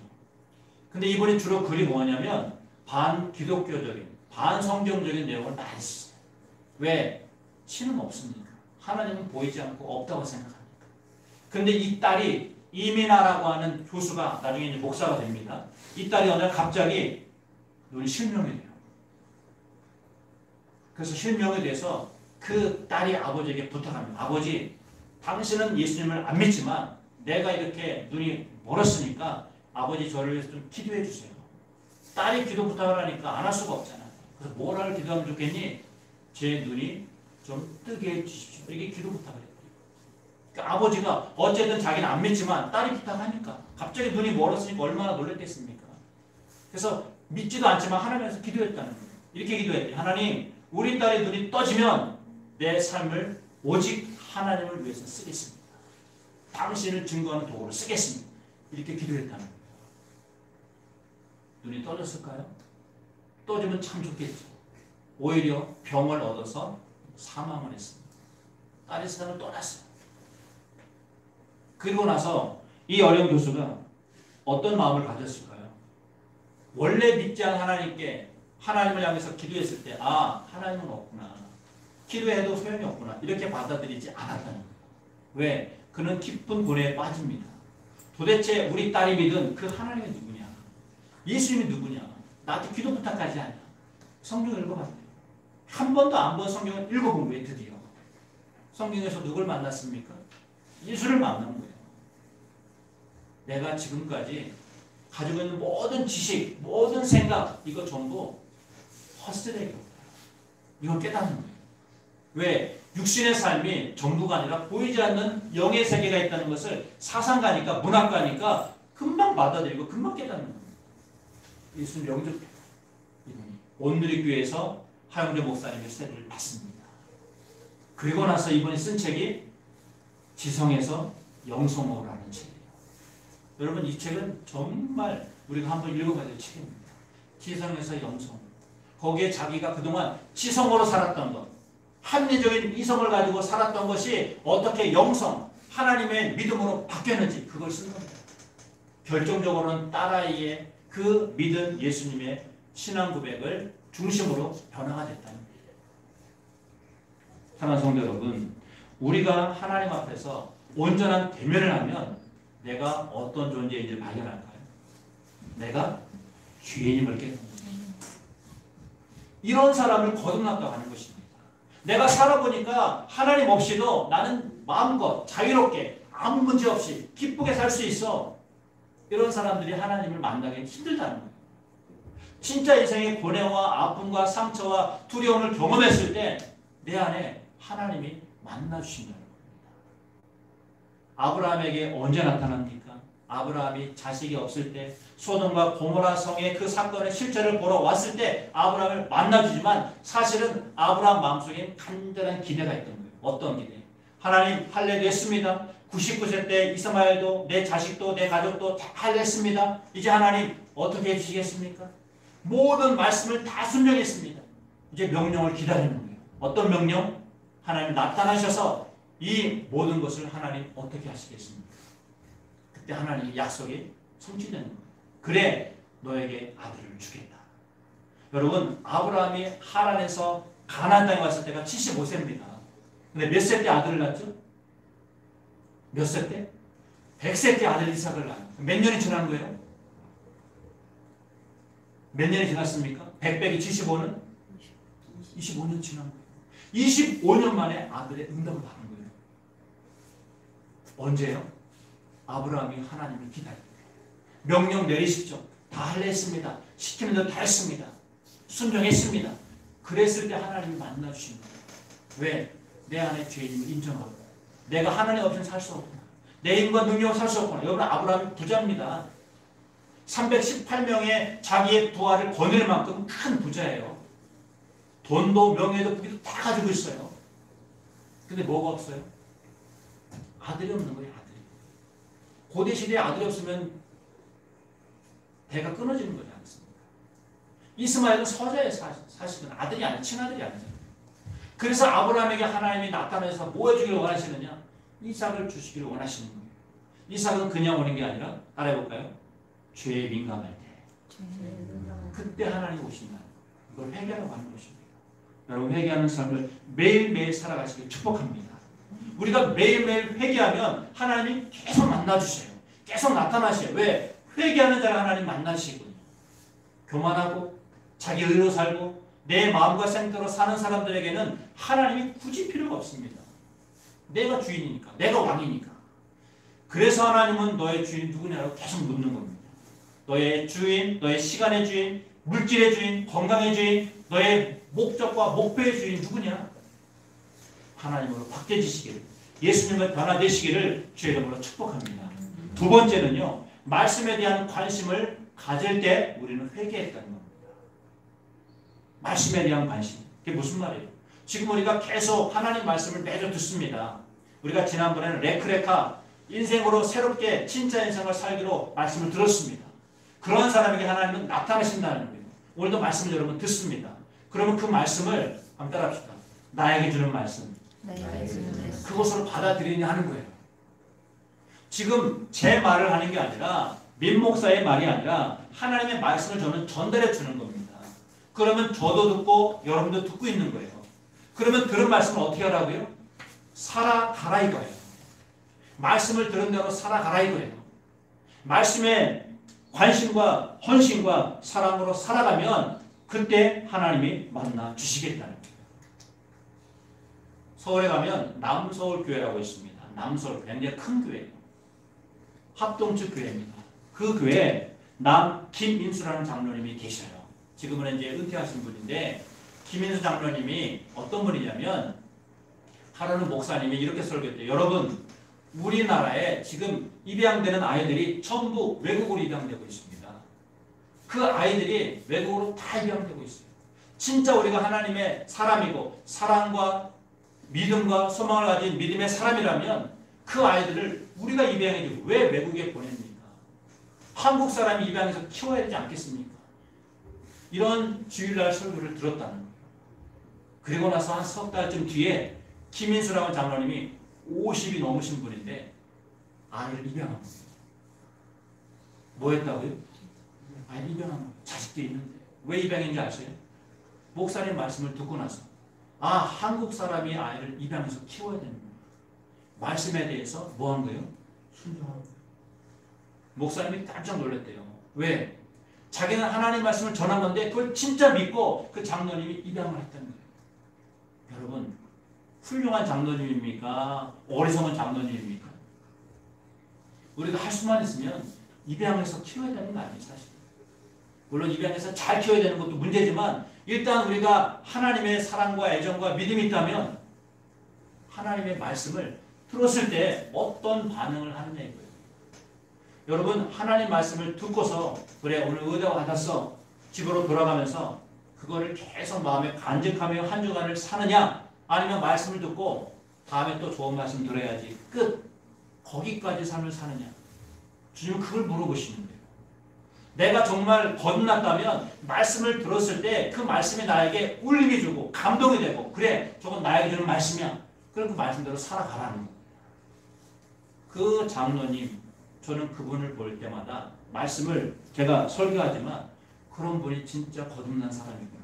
S1: 근데 이분이 주로 글이 뭐냐면 반기독교적인 반성경적인 내용을 많이 썼어요. 왜? 신은 없습니까? 하나님은 보이지 않고 없다고 생각합니까? 근데 이 딸이 이민아라고 하는 교수가 나중에 이제 목사가 됩니다. 이 딸이 어느 날 갑자기 눈이 실명이 돼요. 그래서 실명이 돼서 그 딸이 아버지에게 부탁합니다. 아버지, 당신은 예수님을 안 믿지만 내가 이렇게 눈이 멀었으니까 아버지 저를 위해서 좀 기도해 주세요. 딸이 기도 부탁을 하니까 안 할 수가 없잖아요. 그래서 뭐라를 기도하면 좋겠니? 제 눈이 좀 뜨게 해 주십시오. 이게 기도 부탁을 해요. 그러니까 아버지가 어쨌든 자기는 안 믿지만 딸이 부탁하니까 갑자기 눈이 멀었으니까 얼마나 놀랐겠습니까? 그래서 믿지도 않지만 하나님께서 기도했다는 거예요. 이렇게 기도했대요. 하나님, 우리 딸의 눈이 떠지면 내 삶을 오직 하나님을 위해서 쓰겠습니다. 당신을 증거하는 도구로 쓰겠습니다. 이렇게 기도했다는 거예요. 눈이 떠졌을까요? 떠지면 참 좋겠죠. 오히려 병을 얻어서 사망을 했습니다. 딸이 세상을 떠났어요. 그리고 나서 이 어려운 교수가 어떤 마음을 가졌을까요? 원래 믿지 않은 하나님께 하나님을 향해서 기도했을 때 하나님은 없구나. 기도해도 소용이 없구나. 이렇게 받아들이지 않았다는 거예요. 왜? 그는 깊은 고뇌에 빠집니다. 도대체 우리 딸이 믿은 그 하나님이 누구냐? 예수님이 누구냐? 나한테 기도 부탁하지 않냐? 성경 읽어봤대요. 한 번도 안 본 성경을 읽어본 거예요. 드디어. 성경에서 누굴 만났습니까? 예수를 만난 거예요. 내가 지금까지 가지고 있는 모든 지식, 모든 생각, 이거 전부 헛쓰레기다. 이걸 깨닫는 거예요. 왜? 육신의 삶이 전부가 아니라 보이지 않는 영의 세계가 있다는 것을 사상가니까, 문학가니까 금방 받아들이고 금방 깨닫는 거예요. 예수님 영접해요. 온누리교회에서 하영재 목사님의 세례를 받습니다. 그리고 나서 이번에 쓴 책이 지성에서 영성으로라는 책이에요. 여러분, 이 책은 정말 우리가 한번 읽어봐야 될 책입니다. 지성에서 영성. 거기에 자기가 그동안 지성으로 살았던 것, 합리적인 이성을 가지고 살았던 것이 어떻게 영성, 하나님의 믿음으로 바뀌었는지 그걸 쓴 겁니다. 결정적으로는 딸아이의 그 믿은 예수님의 신앙 고백을 중심으로 변화가 됐다는 거예요. 사랑하는 성도 여러분, 우리가 하나님 앞에서 온전한 대면을 하면 내가 어떤 존재인지를 발견할까요? 내가 죄인임을 깨닫는 거예요. 이런 사람을 거듭났다고 하는 것입니다. 내가 살아보니까 하나님 없이도 나는 마음껏 자유롭게 아무 문제 없이 기쁘게 살 수 있어. 이런 사람들이 하나님을 만나기 힘들다는 거예요. 진짜 인생의 고뇌와 아픔과 상처와 두려움을 경험했을 때 내 안에 하나님이 만나주신다는 겁니다. 아브라함에게 언제 나타납니까? 아브라함이 자식이 없을 때 소돔과 고모라 성의 그 사건의 실체를 보러 왔을 때 아브라함을 만나주지만 사실은 아브라함 마음속에 간절한 기대가 있던 거예요. 어떤 기대? 하나님 할례 됐습니다. 99세 때 이스마엘도 내 자식도 내 가족도 다 할례했습니다. 이제 하나님 어떻게 해주시겠습니까? 모든 말씀을 다 순종했습니다. 이제 명령을 기다리는 거예요. 어떤 명령? 하나님 나타나셔서 이 모든 것을 하나님 어떻게 하시겠습니까? 그때 하나님의 약속이 성취되는 거예요. 그래 너에게 아들을 주겠다. 여러분, 아브라함이 하란에서 가나안 땅에 왔을 때가 75세입니다. 근데 몇 세 때 아들을 낳죠? 몇 세 때? 100세 때 아들 이삭을 낳아요. 몇 년이 지난 거예요? 몇 년이 지났습니까? 100 빼기 75는? 25년 지난 거예요. 25년 만에 아들의 응답을 받은 거예요. 언제요? 아브라함이 하나님을 기다렸어요. 명령 내리십시오. 다 할례했습니다. 시키는 대로 다 했습니다. 순종했습니다. 그랬을 때 하나님이 만나주신 거예요. 왜? 내 안에 죄인임을 인정하고 내가 하나님 없이는 살 수 없구나. 내 힘과 능력으로 살 수 없구나. 여러분, 아브라함이 부자입니다. 318명의 자기의 부하를 거느릴 만큼 큰 부자예요. 돈도 명예도 부귀도 다 가지고 있어요. 근데 뭐가 없어요? 아들이 없는 거예요. 아들이. 고대 시대에 아들이 없으면 대가 끊어지는 거지 않습니까? 이스마엘은 서자의 사실은 아들이 아니야. 친아들이 아니잖아요. 그래서 아브라함에게 하나님이 나타나서 뭐 해주기를 원하시느냐? 이삭을 주시기를 원하시는 거예요. 이삭은 그냥 오는 게 아니라 따라해볼까요? 죄에 민감할 때. 그때 하나님 오신다. 이걸 회개하라고 하는 것입니다. 여러분, 회개하는 삶을 매일매일 살아가시길 축복합니다. 우리가 매일매일 회개하면 하나님이 계속 만나주세요. 계속 나타나셔요. 왜? 회개하는 자를 하나님 만나시거든요. 교만하고 자기 의로 살고 내 마음과 생각대로 사는 사람들에게는 하나님이 굳이 필요가 없습니다. 내가 주인이니까, 내가 왕이니까. 그래서 하나님은 너의 주인 누구냐고 계속 묻는 겁니다. 너의 주인, 너의 시간의 주인, 물질의 주인, 건강의 주인, 너의 목적과 목표의 주인 누구냐? 하나님으로 바뀌어지시기를, 예수님을 변화되시기를 주의 이름으로 축복합니다. 두 번째는요, 말씀에 대한 관심을 가질 때 우리는 회개했다는 겁니다. 말씀에 대한 관심. 그게 무슨 말이에요? 지금 우리가 계속 하나님 말씀을 매주 듣습니다. 우리가 지난번에는 레크레카, 인생으로 새롭게 진짜 인생을 살기로 말씀을 들었습니다. 그런 사람에게 하나님은 나타나신다는 거예요. 오늘도 말씀을 여러분 듣습니다. 그러면 그 말씀을 한번 따라합시다. 나에게 주는 말씀. 그것을 받아들이냐 하는 거예요. 지금 제 말을 하는 게 아니라 민 목사의 말이 아니라 하나님의 말씀을 저는 전달해 주는 겁니다. 그러면 저도 듣고 여러분도 듣고 있는 거예요. 그러면 들은 말씀을 어떻게 하라고요? 살아가라 이거예요. 말씀을 들은 대로 살아가라 이거예요. 말씀에 관심과 헌신과 사랑으로 살아가면 그때 하나님이 만나 주시겠다는 거예요. 서울에 가면 남서울교회라고 있습니다. 남서울 굉장히 큰 교회예요. 합동측 교회입니다. 그 교회에 김인수라는 장로님이 계셔요. 지금은 이제 은퇴하신 분인데 김인수 장로님이 어떤 분이냐면 하루는 목사님이 이렇게 설교했대요. 여러분 우리나라에 지금 입양되는 아이들이 전부 외국으로 입양되고 있습니다. 그 아이들이 외국으로 다 입양되고 있어요. 진짜 우리가 하나님의 사람이고 사랑과 믿음과 소망을 가진 믿음의 사람이라면 그 아이들을 우리가 입양해주고 왜 외국에 보냅니까? 한국 사람이 입양해서 키워야 되지 않겠습니까? 이런 주일날 설교를 들었다는 거예요. 그리고 나서 한 석 달쯤 뒤에 김인수라는 장로님이 50이 넘으신 분인데 아이를 입양한 거예요. 뭐 했다고요? 아이를 입양한 거예요. 자식도 있는데. 왜 입양인지 아세요? 목사님 말씀을 듣고 나서 한국 사람이 아이를 입양해서 키워야 되는 거예요. 말씀에 대해서 뭐 한 거예요? 순종한 거예요. 목사님이 깜짝 놀랐대요. 왜? 자기는 하나님 말씀을 전한 건데 그걸 진짜 믿고 그 장로님이 입양을 했다는 거예요. 여러분 훌륭한 장로님입니까? 어리석은 장로님입니까? 우리가 할 수만 있으면 입양해서 키워야 되는 거 아니에요, 사실. 물론 입양해서 잘 키워야 되는 것도 문제지만 일단 우리가 하나님의 사랑과 애정과 믿음이 있다면 하나님의 말씀을 들었을 때 어떤 반응을 하느냐 이거예요. 여러분 하나님 말씀을 듣고서 그래 오늘 의대가 받았어 집으로 돌아가면서 그거를 계속 마음에 간직하며 한 주간을 사느냐 아니면 말씀을 듣고 다음에 또 좋은 말씀 들어야지 끝 거기까지 삶을 사느냐 주님은 그걸 물어보시는 거예요. 내가 정말 거듭났다면 말씀을 들었을 때 그 말씀이 나에게 울림이 주고 감동이 되고 그래 저건 나에게 주는 말씀이야 그럼 그 말씀대로 살아가라는 거예요. 그 장로님 저는 그분을 볼 때마다 말씀을 제가 설교하지만 그런 분이 진짜 거듭난 사람이구나.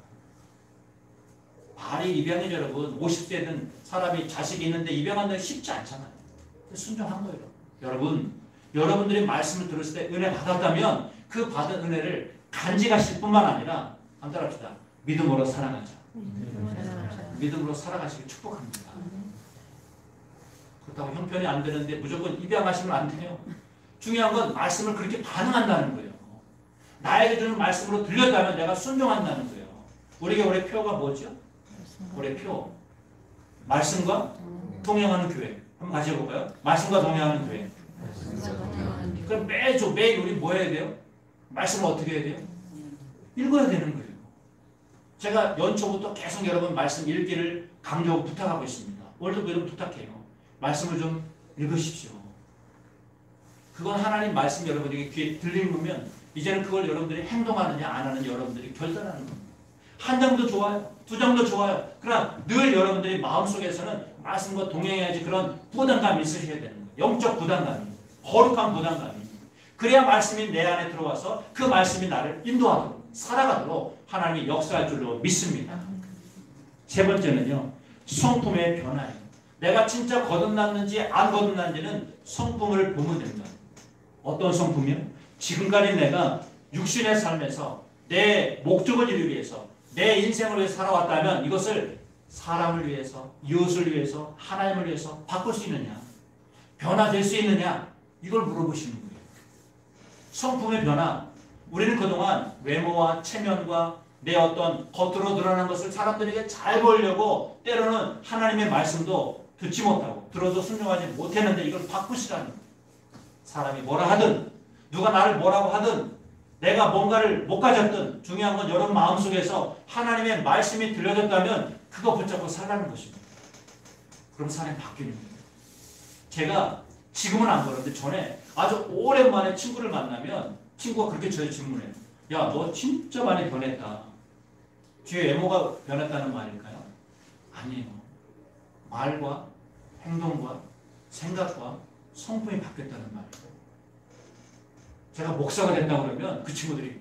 S1: 발이 입양이 여러분 50세든 사람이 자식이 있는데 입양한다는 게 쉽지 않잖아요. 순종한 거예요. 여러분 여러분들이 말씀을 들었을 때 은혜 받았다면 그 받은 은혜를 간직하실 뿐만 아니라 한번 따라합시다. 믿음으로 살아가자. 믿음으로 살아가시길 축복합니다. 그렇다고 형편이 안 되는데 무조건 입양하시면 안 돼요. 중요한 건 말씀을 그렇게 반응한다는 거예요. 나에게 주는 말씀으로 들렸다면 내가 순종한다는 거예요. 우리에게 올해 표가 뭐죠? 올해 표. 말씀과 동행하는 교회. 한번 같이 해볼까요? 말씀과 동행하는 교회. 그럼 매일 우리 뭐 해야 돼요? 말씀을 어떻게 해야 돼요? 읽어야 되는 거예요. 제가 연초부터 계속 여러분 말씀 읽기를 강조하고 부탁하고 있습니다. 오늘도 여러분 부탁해요. 말씀을 좀 읽으십시오. 그건 하나님 말씀 여러분에게 귀에 들리면 이제는 그걸 여러분들이 행동하느냐 안 하느냐 여러분들이 결단하는 겁니다. 한 장도 좋아요. 두 장도 좋아요. 그러나 늘 여러분들이 마음속에서는 말씀과 동행해야지 그런 부담감이 있으셔야 되는 거예요. 영적 부담감이. 거룩한 부담감이. 그래야 말씀이 내 안에 들어와서 그 말씀이 나를 인도하도록 살아가도록 하나님이 역사할 줄로 믿습니다. 세 번째는요. 성품의 변화예요. 내가 진짜 거듭났는지 안 거듭났는지는 성품을 보면 됩니다. 어떤 성품이요? 지금까지 내가 육신의 삶에서 내 목적을 이루기 위해서 내 인생을 위해서 살아왔다면 이것을 사람을 위해서 이웃을 위해서 하나님을 위해서 바꿀 수 있느냐 변화될 수 있느냐 이걸 물어보시는 거예요. 성품의 변화 우리는 그동안 외모와 체면과 내 어떤 겉으로 드러난 것을 사람들에게 잘 보이려고 때로는 하나님의 말씀도 듣지 못하고 들어도 순종하지 못했는데 이걸 바꾸시라는 거예요. 사람이 뭐라 하든 누가 나를 뭐라고 하든 내가 뭔가를 못 가졌든 중요한 건 여러분 마음속에서 하나님의 말씀이 들려졌다면 그거 붙잡고 살라는 것입니다. 그럼 사람이 바뀌는 거예요. 제가 지금은 안 그러는데 전에 아주 오랜만에 친구를 만나면 친구가 그렇게 저에 질문해요. 야, 너 진짜 많이 변했다. 뒤에 외모가 변했다는 말일까요? 아니에요. 말과 행동과 생각과 성품이 바뀌었다는 말이에요. 제가 목사가 된다고 그러면 그 친구들이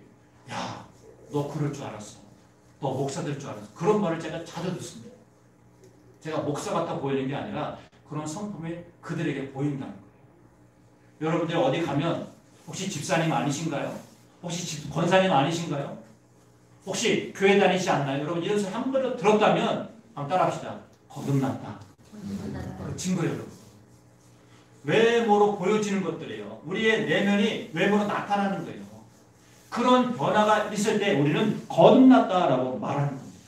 S1: 야, 너 그럴 줄 알았어. 너 목사 될 줄 알았어. 그런 말을 제가 자주 듣습니다. 제가 목사 같아 보이는 게 아니라 그런 성품이 그들에게 보인다는 거예요. 여러분들 어디 가면 혹시 집사님 아니신가요? 혹시 권사님 아니신가요? 혹시 교회 다니지 않나요? 여러분 이런 소리 한 번 들었다면 한번 따라합시다. 거듭났다. 그 친구예요. 여러분. 외모로 보여지는 것들이에요. 우리의 내면이 외모로 나타나는 거예요. 그런 변화가 있을 때 우리는 거듭났다라고 말하는 겁니다.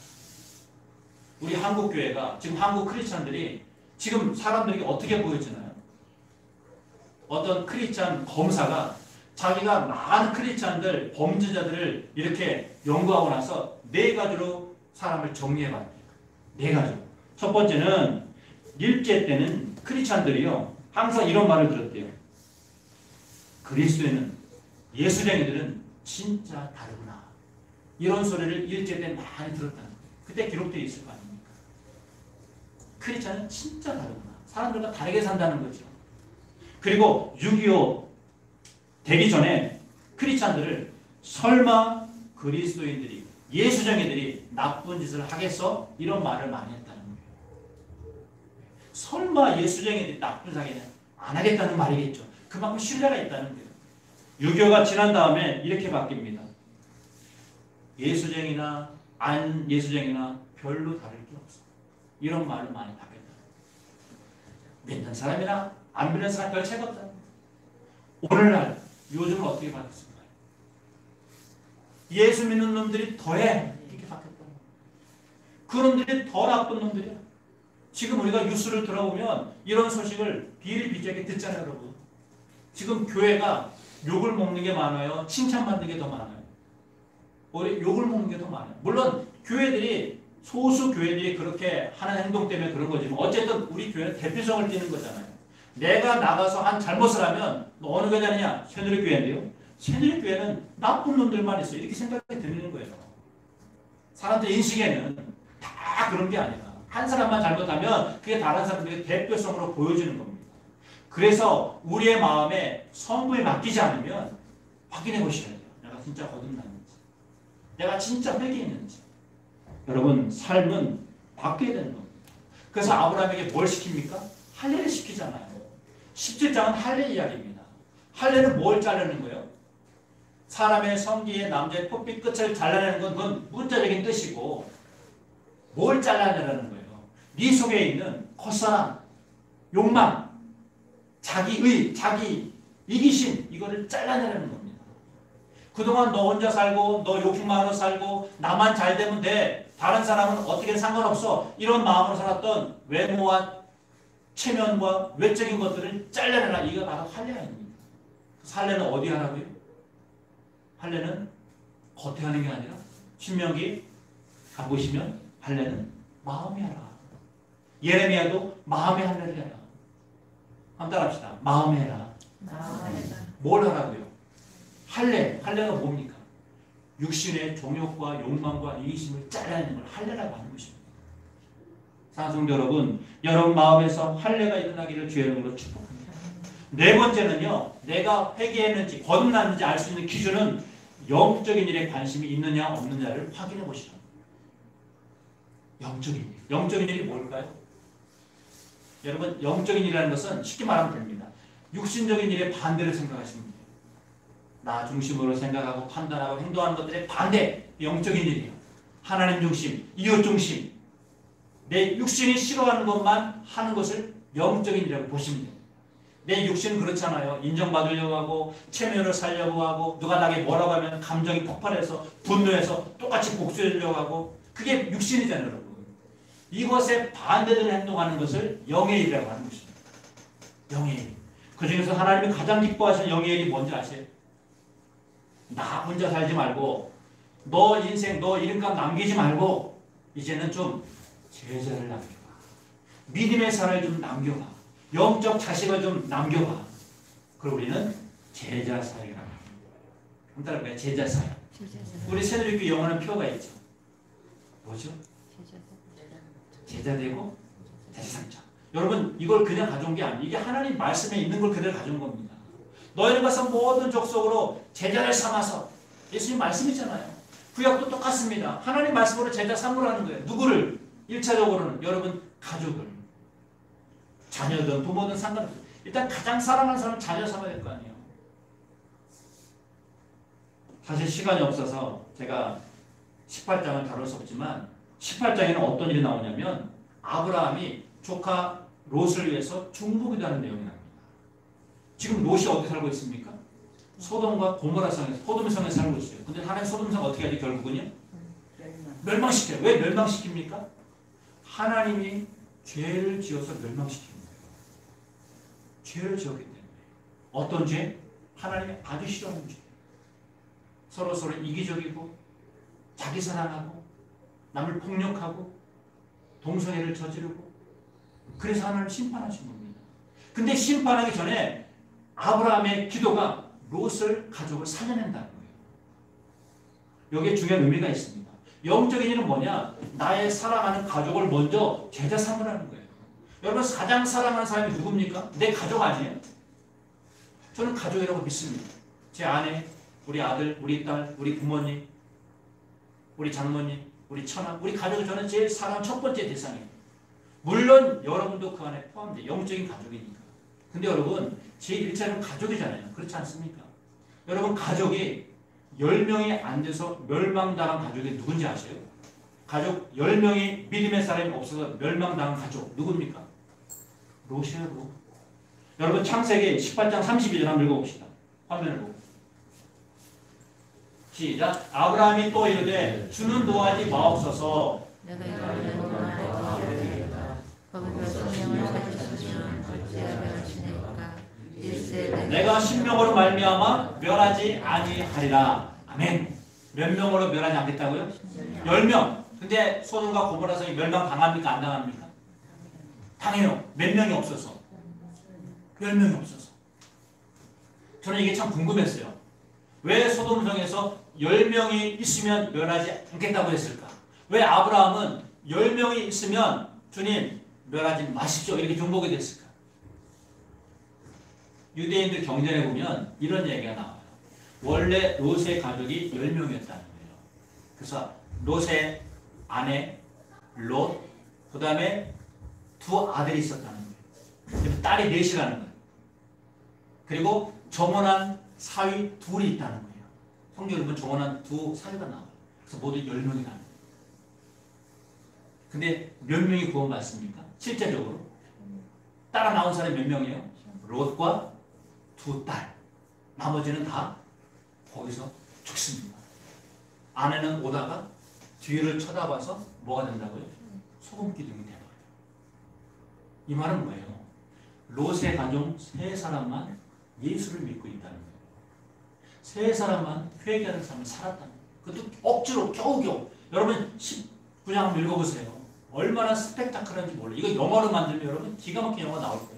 S1: 우리 한국 교회가 지금 한국 크리스찬들이 지금 사람들에게 어떻게 보여지나요? 어떤 크리스찬 검사가 자기가 많은 크리스찬들 범죄자들을 이렇게 연구하고 나서 4가지로 사람을 정리해봤대요. 4가지. 첫 번째는 일제 때는 크리스찬들이요 항상 이런 말을 들었대요. 그리스도인은 예수쟁이들은 진짜 다르구나. 이런 소리를 일제 때 많이 들었다는 거예요. 그때 기록되어 있을 거 아닙니까? 크리스찬은 진짜 다르구나. 사람들과 다르게 산다는 거죠. 그리고 6.25 되기 전에 크리스찬들을 설마 그리스도인들이 예수쟁이들이 나쁜 짓을 하겠어? 이런 말을 많이 했다는 거예요. 설마 예수쟁이들이 나쁜 짓을 안 하겠다는 말이겠죠. 그만큼 신뢰가 있다는 거예요. 6.25가 지난 다음에 이렇게 바뀝니다. 예수쟁이나 안 예수쟁이나 별로 다를 게 없어. 이런 말을 많이 바뀌었다. 믿는 사람이나 안 믿는 사람 별 차이가 없다. 오늘날 요즘은 어떻게 바뀌었을까요? 예수 믿는 놈들이 더해. 이렇게 바뀌었다. 그 놈들이 더 나쁜 놈들이야. 지금 우리가 뉴스를 들어보면 이런 소식을 비일비재하게 듣잖아요, 여러분. 지금 교회가 욕을 먹는 게 많아요? 칭찬받는 게 더 많아요? 오히려 욕을 먹는 게 더 많아요. 물론 교회들이 소수 교회들이 그렇게 하는 행동 때문에 그런 거지만 어쨌든 우리 교회는 대표성을 띠는 거잖아요. 내가 나가서 한 잘못을 하면 너 어느 교회 다니냐? 새누리교회인데요. 새누리교회는 나쁜 놈들만 있어. 이렇게 생각이 드는 거예요. 사람들 인식에는 다 그런 게 아니라 한 사람만 잘못하면 그게 다른 사람들에게 대표성으로 보여지는 겁니다. 그래서 우리의 마음에 성부에 맡기지 않으면 확인해 보셔야 돼요. 내가 진짜 거듭났는지. 내가 진짜 회개했는지. 여러분 삶은 바뀌어야 되는 겁니다. 그래서 아브라함에게 뭘 시킵니까? 할례를 시키잖아요. 17장은 할례 이야기입니다. 할례는 뭘 자르는 거예요? 사람의 성기에 남자의 풋빛 끝을 잘라내는 건 그건 문자적인 뜻이고 뭘 잘라내라는 거예요? 네 속에 있는 헛사랑, 욕망, 자기의, 자기 이기심 이거를 잘라내라는 겁니다. 그동안 너 혼자 살고 너 욕심만으로 살고 나만 잘 되면 돼. 다른 사람은 어떻게 상관없어. 이런 마음으로 살았던 외모와 체면과 외적인 것들을 잘라내라. 이거 바로 할례입니다. 할례는 어디 하라고요? 할례는 겉에 하는 게 아니라 신명기 가보시면 할례는 마음에 하라. 예레미야도 마음에 할례를 해라. 한번 따라합시다. 마음에 해라. 뭘 하라고요? 할례. 할례가 뭡니까? 육신의 정욕과 욕망과 이기심을 잘라내는 걸 할례라고 하는 것입니다. 사랑하는 성도 여러분, 여러분 마음에서 할례가 일어나기를 주의 이름으로 축복합니다. 4번째는요, 내가 회개했는지 거듭났는지 알 수 있는 기준은 영적인 일에 관심이 있느냐 없느냐를 확인해 보시라. 영적인 일. 영적인 일이 뭘까요? 여러분 영적인 일이라는 것은 쉽게 말하면 됩니다. 육신적인 일에 반대를 생각하시면 돼요. 나 중심으로 생각하고 판단하고 행동하는 것들의 반대, 영적인 일이에요. 하나님 중심, 이웃 중심, 내 육신이 싫어하는 것만 하는 것을 영적인 일이라고 보시면 돼요. 내 육신은 그렇잖아요. 인정받으려고 하고 체면을 살려고 하고 누가 나에게 뭐라고 하면 감정이 폭발해서 분노해서 똑같이 복수하려고 하고 그게 육신이잖아요, 여러분. 이것에 반대되는 행동하는 것을 영의 일이라고 하는 것입니다. 영의 일. 그 중에서 하나님이 가장 기뻐하시는 영의 일이 뭔지 아세요? 나 혼자 살지 말고 너 인생 너 이름값 남기지 말고 이제는 좀 제자를 남겨봐. 믿음의 살을 좀 남겨봐. 영적 자식을 좀 남겨봐. 그리고 우리는 제자 사역이라고 합니다. 한번 따라해볼까요? 제자 사역. 우리 새누리교회 영어는 표가 있죠. 뭐죠? 제자 되고 제사장자. 여러분 이걸 그냥 가져온 게 아니에요. 이게 하나님 말씀에 있는 걸 그대로 가져온 겁니다. 너희는 가서 모든 족속으로 제자를 삼아서 예수님 말씀이잖아요. 구약도 똑같습니다. 하나님 말씀으로 제자 삼으라는 거예요. 누구를? 1차적으로는 여러분 가족을. 자녀든 부모든 상관없어요. 일단 가장 사랑하는 사람은 자녀 삼아야 될 거 아니에요. 사실 시간이 없어서 제가 18장을 다룰 수 없지만 18장에는 어떤 일이 나오냐면 아브라함이 조카 롯을 위해서 중보기도하는 내용이 나옵니다. 지금 롯이 어디 살고 있습니까? 소돔과 고모라 성에서 소돔 성에 살고 있어요. 근데 하나님 소돔 성 어떻게 하지 결국은요? 멸망시켜요. 왜 멸망시킵니까? 하나님이 죄를 지어서 멸망시킵니다. 죄를 지었기 때문에. 어떤 죄? 하나님이 아주 싫어하는 죄. 서로 이기적이고 자기 사랑하고 남을 폭력하고 동성애를 저지르고 그래서 하나님을 심판하신 겁니다. 근데 심판하기 전에 아브라함의 기도가 롯을 가족을 살려낸다는 거예요. 여기에 중요한 의미가 있습니다. 영적인 일은 뭐냐? 나의 사랑하는 가족을 먼저 제자 삼으라는 거예요. 여러분 가장 사랑하는 사람이 누굽니까? 내 가족 아니에요? 저는 가족이라고 믿습니다. 제 아내, 우리 아들, 우리 딸, 우리 부모님, 우리 장모님, 우리 처남, 우리 가족이 저는 제일 사랑하는 첫 번째 대상이에요. 물론 여러분도 그 안에 포함돼요. 영적인 가족이니까. 근데 여러분 제1자는 가족이잖아요. 그렇지 않습니까? 여러분 가족이 10명이 안 돼서 멸망당한 가족이 누군지 아세요? 가족 10명이 믿음의 사람이 없어서 멸망당한 가족 누굽니까? 롯이에요. 롯. 여러분 창세기 18장 32절 한번 읽어봅시다. 화면을 보고. 시작. 아브라함이 또 이르되 주는 노하지 마옵소서.
S2: 내가 이를 원하여 도와드리겠다. 거기서 생명을 가졌으면 어찌하여 멸하시니까.
S1: 내가 신명으로 말미암아 멸하지 아니하리라. 아멘. 몇 명으로 멸하지 않겠다고요? 10명. 근데 소돔과 고모라 성이 멸망 당합니까? 안 당합니까? 당해요. 몇 명이 없어서. 10명이 없어서. 저는 이게 참 궁금했어요. 왜 소돔성에서 10명이 있으면 멸하지 않겠다고 했을까? 왜 아브라함은 10명이 있으면 주님 멸하지 마십시오 이렇게 중보게 됐을까? 유대인들 경전에 보면 이런 얘기가 나와요. 원래 롯의 가족이 10명이었다는 거예요. 그래서 롯의 아내 롯, 그 다음에 두 아들이 있었다는 거예요. 딸이 넷이라는 거예요. 그리고 정혼한 사위 둘이 있다는 거예요. 성경에 보면 정혼한 두 사위가 나와요. 그래서 모두 10명이 나와요. 근데 몇 명이 구원받습니까? 실제적으로 따라 나온 사람이 몇 명이에요? 롯과 두 딸. 나머지는 다 거기서 죽습니다. 아내는 오다가 뒤를 쳐다봐서 뭐가 된다고요? 소금 기둥이 돼버려요. 이 말은 뭐예요? 롯의 가족 세 사람만 예수를 믿고 있다는 거예요. 세 사람만 회개하는 삶을 살았다는 거예요. 그것도 억지로 겨우겨우. 여러분 19장 한번 읽어보세요. 얼마나 스펙타클한지 몰라요. 이거 영어로 만들면 여러분 기가 막힌 영화가 나올 거예요.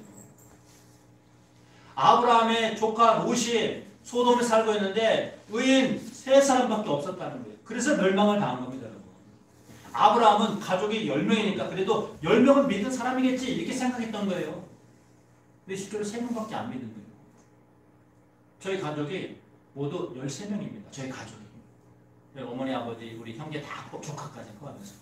S1: 아브라함의 조카 롯이 소돔에 살고 있는데 의인 세 사람밖에 없었다는 거예요. 그래서 멸망을 당한 겁니다. 여러분. 아브라함은 가족이 10명이니까 그래도 10명은 믿은 사람이겠지 이렇게 생각했던 거예요. 근데 실제로 3명밖에 안 믿은 거예요. 저희 가족이 모두 13명입니다. 저희 가족이. 어머니, 아버지, 우리 형제 다 조카까지 포함해서.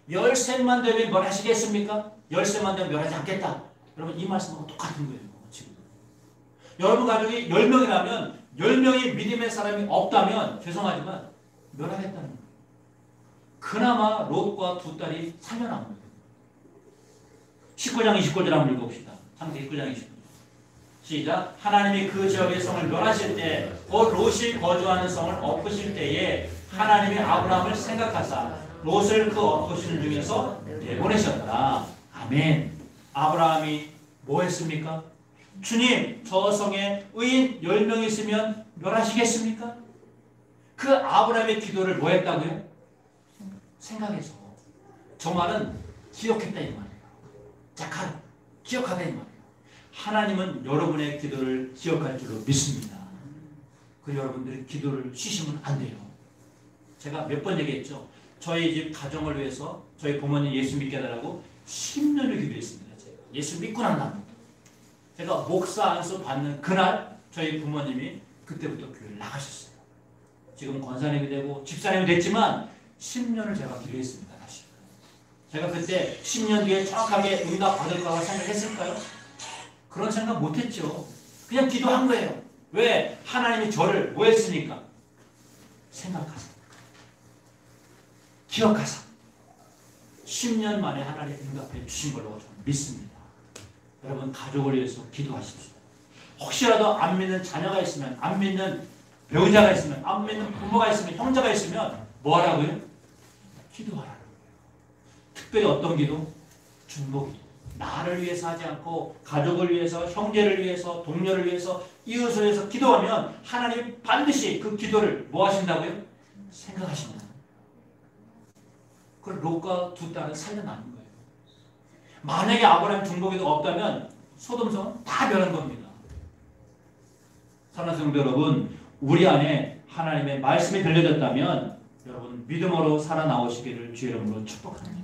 S1: 13만 되면 멸하시겠습니까? 13만 되면 멸하지 않겠다. 여러분 이 말씀하고 똑같은 거예요. 지금. 여러분 가족이 10명이라면 10명이 믿음의 사람이 없다면 죄송하지만 멸하겠다는 거예요. 그나마 롯과 두 딸이 살려난 거예요. 19장 29절 한번 읽어봅시다. 창세기 19장 29절. 시작. 하나님이 그 지역의 성을 멸하실 때 곧 롯이 거주하는 성을 엎으실 때에 하나님이 아브라함을 생각하사 롯을 그 엎으시는 중에서 내보내셨다. 아멘. 아브라함이 뭐 했습니까? 주님 저 성에 의인 10명 있으면 멸하시겠습니까? 그 아브라함의 기도를 뭐 했다고요? 생각해서. 저 말은 기억했다 이 말이에요. 자, 기억하다 이 말이에요. 하나님은 여러분의 기도를 기억할 줄로 믿습니다. 그 여러분들이 기도를 쉬시면 안 돼요. 제가 몇 번 얘기했죠. 저희 집 가정을 위해서 저희 부모님 예수 믿게 해달라고 10년을 기도했습니다. 제가 예수 믿고 난 다음부터 제가 목사 안수 받는 그날 저희 부모님이 그때부터 교회를 나가셨어요. 지금 권사님이 되고 집사님이 됐지만 10년을 제가 기도했습니다. 다시. 제가 그때 10년 뒤에 정확하게 응답 받을 거라고 생각했을까요? 그런 생각 못했죠. 그냥 기도한 거예요. 왜? 하나님이 저를 뭐 했으니까? 생각하사, 기억하사 10년 만에 하나님 응답해 주신 걸로 저는 믿습니다. 여러분 가족을 위해서 기도하십시오. 혹시라도 안 믿는 자녀가 있으면, 안 믿는 배우자가 있으면, 안 믿는 부모가 있으면, 형제가 있으면 뭐 하라고요? 기도하라는 거예요. 특별히 어떤 기도? 중보기도. 나를 위해서 하지 않고 가족을 위해서, 형제를 위해서, 동료를 위해서, 이웃을 위해서 기도하면 하나님 반드시 그 기도를 뭐 하신다고요? 생각하신다. 그럼 롯과 두 딸은 살려나는 거예요. 만약에 아브라함 중보기도가 없다면 소돔성은 다 멸한 겁니다. 사랑하는 성도 여러분, 우리 안에 하나님의 말씀이 들려졌다면 여러분 믿음으로 살아나오시기를 주의 이름으로 축복합니다.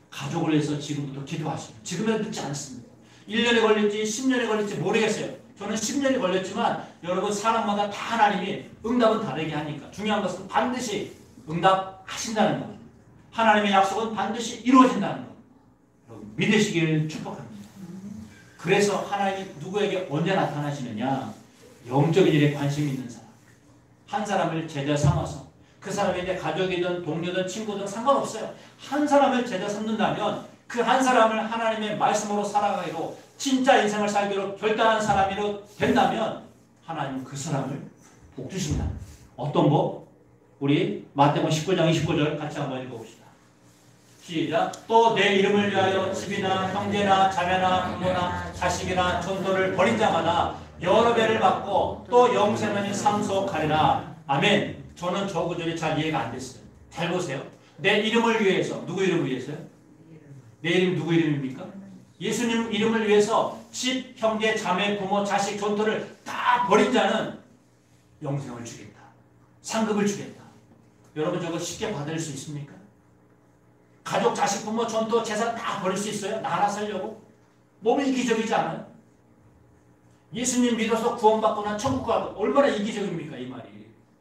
S1: 가족을 위해서 지금부터 기도하시고, 지금은 늦지 않습니다. 1년이 걸릴지 10년이 걸릴지 모르겠어요. 저는 10년이 걸렸지만 여러분 사람마다 다 하나님이 응답은 다르게 하니까 중요한 것은 반드시 응답하신다는 것. 하나님의 약속은 반드시 이루어진다는 것. 여러분 믿으시길 축복합니다. 그래서 하나님이 누구에게 언제 나타나시느냐? 영적인 일에 관심 있는 사람. 한 사람을 제자 삼아서 그 사람이 내 가족이든 동료든 친구든 상관없어요. 한 사람을 제자 삼는다면 그 한 사람을 하나님의 말씀으로 살아가기로, 진짜 인생을 살기로 결단한 사람이로 된다면 하나님은 그 사람을 복 주신다. 어떤 복? 우리 마태복음 19장 29절 같이 한번 읽어봅시다. 시작. 또 내 이름을 위하여 집이나 형제나 자매나 부모나 자식이나 전도를 벌인 자마다 여러 배를 받고 또 영생을 상속하리라. 아멘. 저는 저 구절이 잘 이해가 안 됐어요. 잘 보세요. 내 이름을 위해서. 누구 이름을 위해서요? 내 이름이 누구 이름입니까? 예수님 이름을 위해서 집, 형제, 자매, 부모, 자식, 전토를 다 버린 자는 영생을 주겠다. 상급을 주겠다. 여러분 저거 쉽게 받을 수 있습니까? 가족, 자식, 부모, 전토, 재산 다 버릴 수 있어요? 나 하나 살려고? 몸이 이기적이지 않아요? 예수님 믿어서 구원받고 난 천국 가고 얼마나 이기적입니까 이 말이.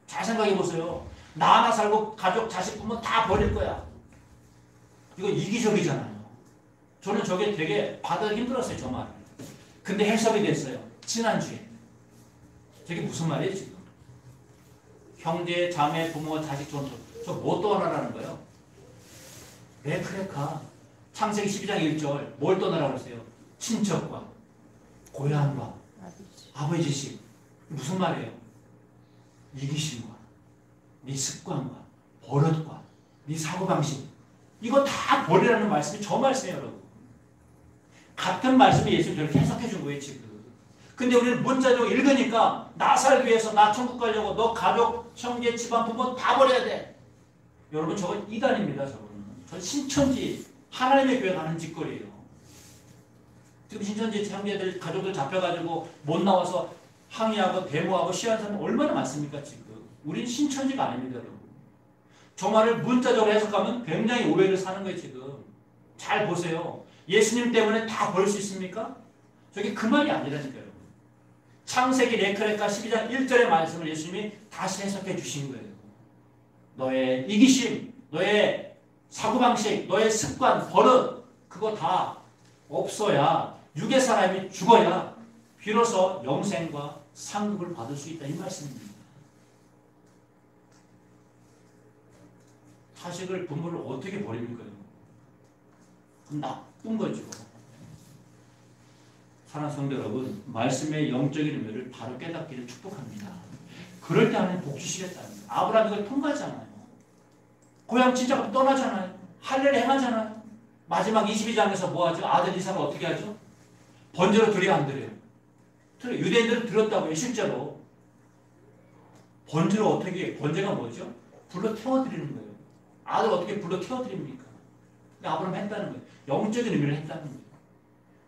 S1: 잘 생각해 보세요. 나 하나 살고 가족, 자식, 부모 다 버릴 거야. 이거 이기적이잖아요. 저는 저게 되게 받아들이기 힘들었어요, 저 말을. 근데 해석이 됐어요. 지난주에. 저게 무슨 말이에요, 지금? 형제, 자매, 부모, 자식, 전토. 저 뭐 떠나라는 거예요? 레크레카. 창세기 12장 1절. 뭘 떠나라고 그랬어요? 친척과, 고향과, 아버지 집. 무슨 말이에요? 이기심과, 네 습관과, 버릇과, 네 사고방식. 이거 다 버리라는 말씀이 저 말씀이에요, 여러분. 같은 말씀이 예수님이 저렇게 해석해 준 거예요, 지금. 근데 우리는 문자적으로 읽으니까 나 살기 위해서, 나 천국 가려고 너 가족, 형제, 집안, 부모 다 버려야 돼. 여러분 저건 이단입니다, 저거는. 저 신천지, 하나님의 교회 가는 짓거리예요. 지금 신천지 형제들, 가족들 잡혀가지고 못 나와서 항의하고 데모하고 시위하는 사람 얼마나 많습니까, 지금. 우린 신천지가 아닙니다, 여러분. 저 말을 문자적으로 해석하면 굉장히 오해를 사는 거예요, 지금. 잘 보세요. 예수님 때문에 다 버릴 수 있습니까? 저게 그 말이 아니라니까요, 여러분. 창세기 레크레카 12장 1절의 말씀을 예수님이 다시 해석해 주신 거예요. 너의 이기심, 너의 사고방식, 너의 습관, 버릇, 그거 다 없어야, 육의 사람이 죽어야 비로소 영생과 상급을 받을 수 있다, 이 말씀입니다. 자식을, 부모를 어떻게 버립니까? 그럼 나쁜 거죠. 사랑하는 성도 여러분, 말씀의 영적인 의미를 바로 깨닫기를 축복합니다. 그럴 때 하나님 복 주시겠다는 거예요. 아브라함이 이걸 통과하잖아요. 고향 친척 떠나잖아요. 할례를 행하잖아요. 마지막 22장에서 뭐 하죠? 아들 이삭을 어떻게 하죠? 번제로 드려요, 안 드려요? 드려요. 유대인들은 드렸다고요, 실제로. 번제로 어떻게 해요? 번제가 뭐죠? 불로 태워드리는 거예요. 아들 어떻게 불로 태워드립니까? 근데 아브라함 했다는 거예요. 영적인 의미를 했다는 거예요.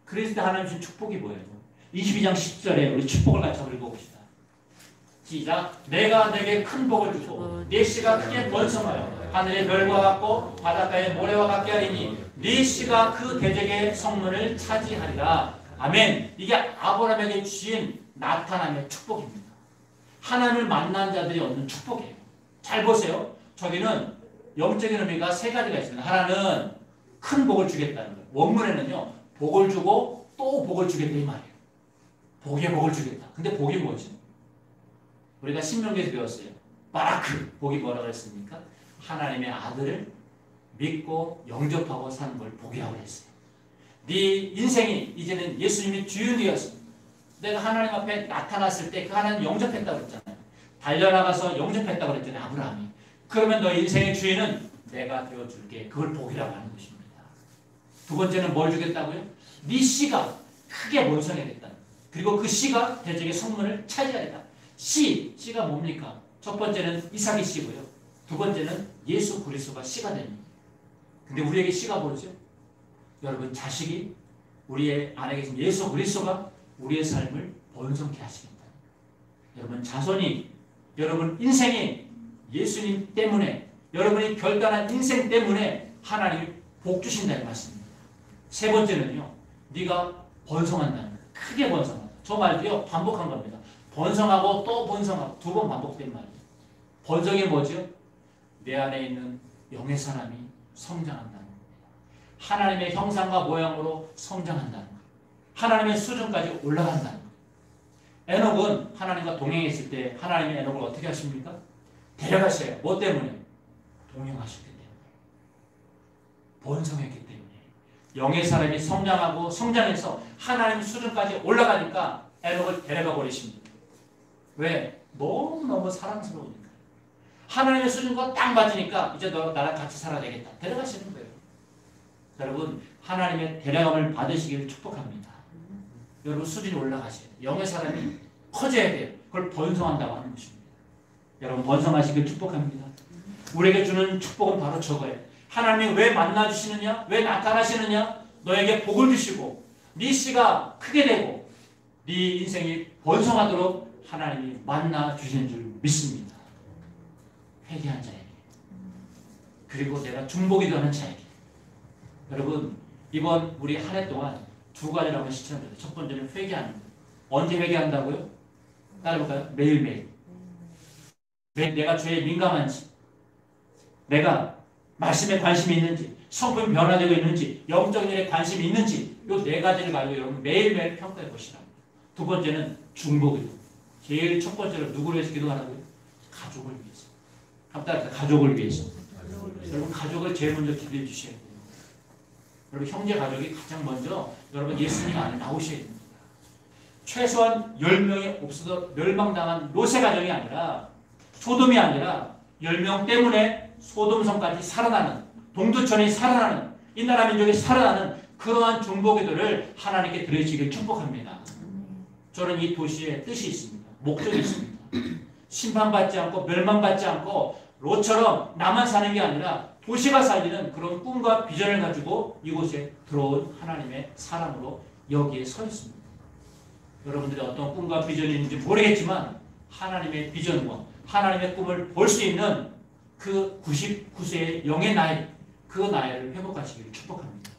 S1: 그랬을 때 하나님 주신 축복이 뭐예요? 22장 10절에 우리 축복을 같이 한번 읽어봅시다. 시작. 내가 내게 큰 복을 주소 내 씨가 크게 번성하여 하늘의 별과 같고 바닷가의 모래와 같게 하리니 네 씨가 그 대적의 성문을 차지하리라. 아멘. 이게 아브라함에게 주신 나타남의 축복입니다. 하나님을 만난 자들이 얻는 축복이에요. 잘 보세요. 저기는 영적인 의미가 세 가지가 있습니다. 하나는 큰 복을 주겠다는 거예요. 원문에는요, 복을 주고 또 복을 주겠다 이 말이에요. 복에 복을 주겠다. 근데 복이 뭐지? 우리가 신명기에서 배웠어요. 바라크. 복이 뭐라고 그랬습니까? 하나님의 아들을 믿고 영접하고 사는 걸 복이라고 했어요. 네 인생이 이제는 예수님이 주인이었어. 내가 하나님 앞에 나타났을 때 그 하나님 영접했다고 그랬잖아요. 달려나가서 영접했다고 그랬잖아요. 아브라함이. 그러면 너 인생의 주인은 내가 되어줄게. 그걸 복이라고 하는 것입니다. 두 번째는 뭘 주겠다고요? 네 씨가 크게 번성해야겠다. 그리고 그 씨가 대적의 성문을 차지하겠다. 씨가 뭡니까? 첫 번째는 이삭의 씨고요. 두 번째는 예수 그리스도가 씨가 됩니다. 근데 우리에게 씨가 뭐죠? 여러분, 자식이 우리의 안에 계신 예수 그리스도가 우리의 삶을 번성케 하시겠다. 여러분, 자손이, 여러분 인생이 예수님 때문에, 여러분이 결단한 인생 때문에 하나님이 복 주신다는 말씀입니다. 세 번째는요, 네가 번성한다는 거예요. 크게 번성한다. 저 말도요, 반복한 겁니다. 번성하고 또 번성하고 두 번 반복된 말이에요. 번성이 뭐죠? 내 안에 있는 영의 사람이 성장한다는 겁니다. 하나님의 형상과 모양으로 성장한다는 거예요. 하나님의 수준까지 올라간다는 거예요. 에녹은 하나님과 동행했을 때 하나님이 에녹을 어떻게 하십니까? 데려가셔요. 뭐 때문에? 동행하셨기 때문에. 번성했기 때문에. 영의 사람이 성장하고 성장해서 하나님 수준까지 올라가니까 에녹을 데려가 버리십니다. 왜? 너무너무 사랑스러우니까. 하나님의 수준과 딱 맞으니까 이제 너 나랑 같이 살아야 되겠다. 데려가시는 거예요. 여러분, 하나님의 데려감을 받으시기를 축복합니다. 여러분, 수준이 올라가셔야 돼요. 영의 사람이 커져야 돼요. 그걸 번성한다고 하는 것입니다. 여러분, 번성하시길 축복합니다. 우리에게 주는 축복은 바로 저거예요. 하나님이 왜 만나주시느냐? 왜 나타나시느냐? 너에게 복을 주시고 네 씨가 크게 되고 네 인생이 번성하도록 하나님이 만나주시는 줄 믿습니다. 회개한 자에게, 그리고 내가 중복이 되는 자에게. 여러분, 이번 우리 한 해 동안 두 가지를 한번 실천합니다. 첫 번째는 회개하는 것. 언제 회개한다고요? 따라해볼까요? 매일매일. 왜 내가 죄에 민감한지, 내가 말씀에 관심이 있는지, 성품이 변화되고 있는지, 영적인 일에 관심이 있는지, 이 네 가지를 가지고 여러분 매일매일 평가해 보시라고. 두 번째는 중보기도. 제일 첫 번째로 누구를 위해서 기도하라고요? 가족을 위해서. 한번 가족을 위해서. 여러분, 가족을 제일 먼저 기도해 주셔야 돼요. 여러분, 형제 가족이 가장 먼저 여러분 예수님 안에 나오셔야 됩니다. 최소한 10명이 없어도 멸망당한 롯의 가정이 아니라, 소돔이 아니라 10명 때문에 소돔성까지 살아나는, 동두천이 살아나는, 이 나라 민족이 살아나는 그러한 중보기도를 하나님께 드리시길 축복합니다. 저는 이 도시에 뜻이 있습니다. 목적이 있습니다. 심판받지 않고 멸망받지 않고 롯처럼 나만 사는 게 아니라 도시가 살리는 그런 꿈과 비전을 가지고 이곳에 들어온 하나님의 사람으로 여기에 서 있습니다. 여러분들이 어떤 꿈과 비전이 있는지 모르겠지만 하나님의 비전과 하나님의 꿈을 볼 수 있는 그 99세의 영의 나이, 그 나이를 회복하시기를 축복합니다.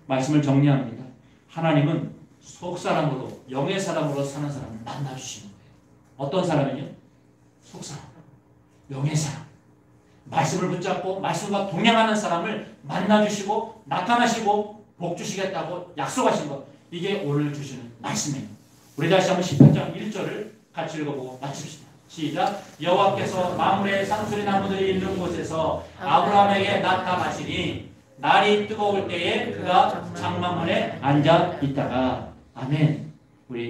S1: 말씀을 정리합니다. 하나님은 속사람으로, 영의 사람으로 사는 사람을 만나주시는 거예요. 어떤 사람은요? 속사람, 영의 사람. 말씀을 붙잡고 말씀과 동행하는 사람을 만나주시고 나타나시고 복 주시겠다고 약속하신 것. 이게 오늘 주시는 말씀이에요. 우리 다시 한번 18장 1절을 같이 읽어보고 마칩시다. 시작. 여호와께서 마므레 상수리 나무들이 있는 곳에서 아브라함에게 나타나시니 날이 뜨거울 때에 그가 장막문에 앉아 있다가. 아멘.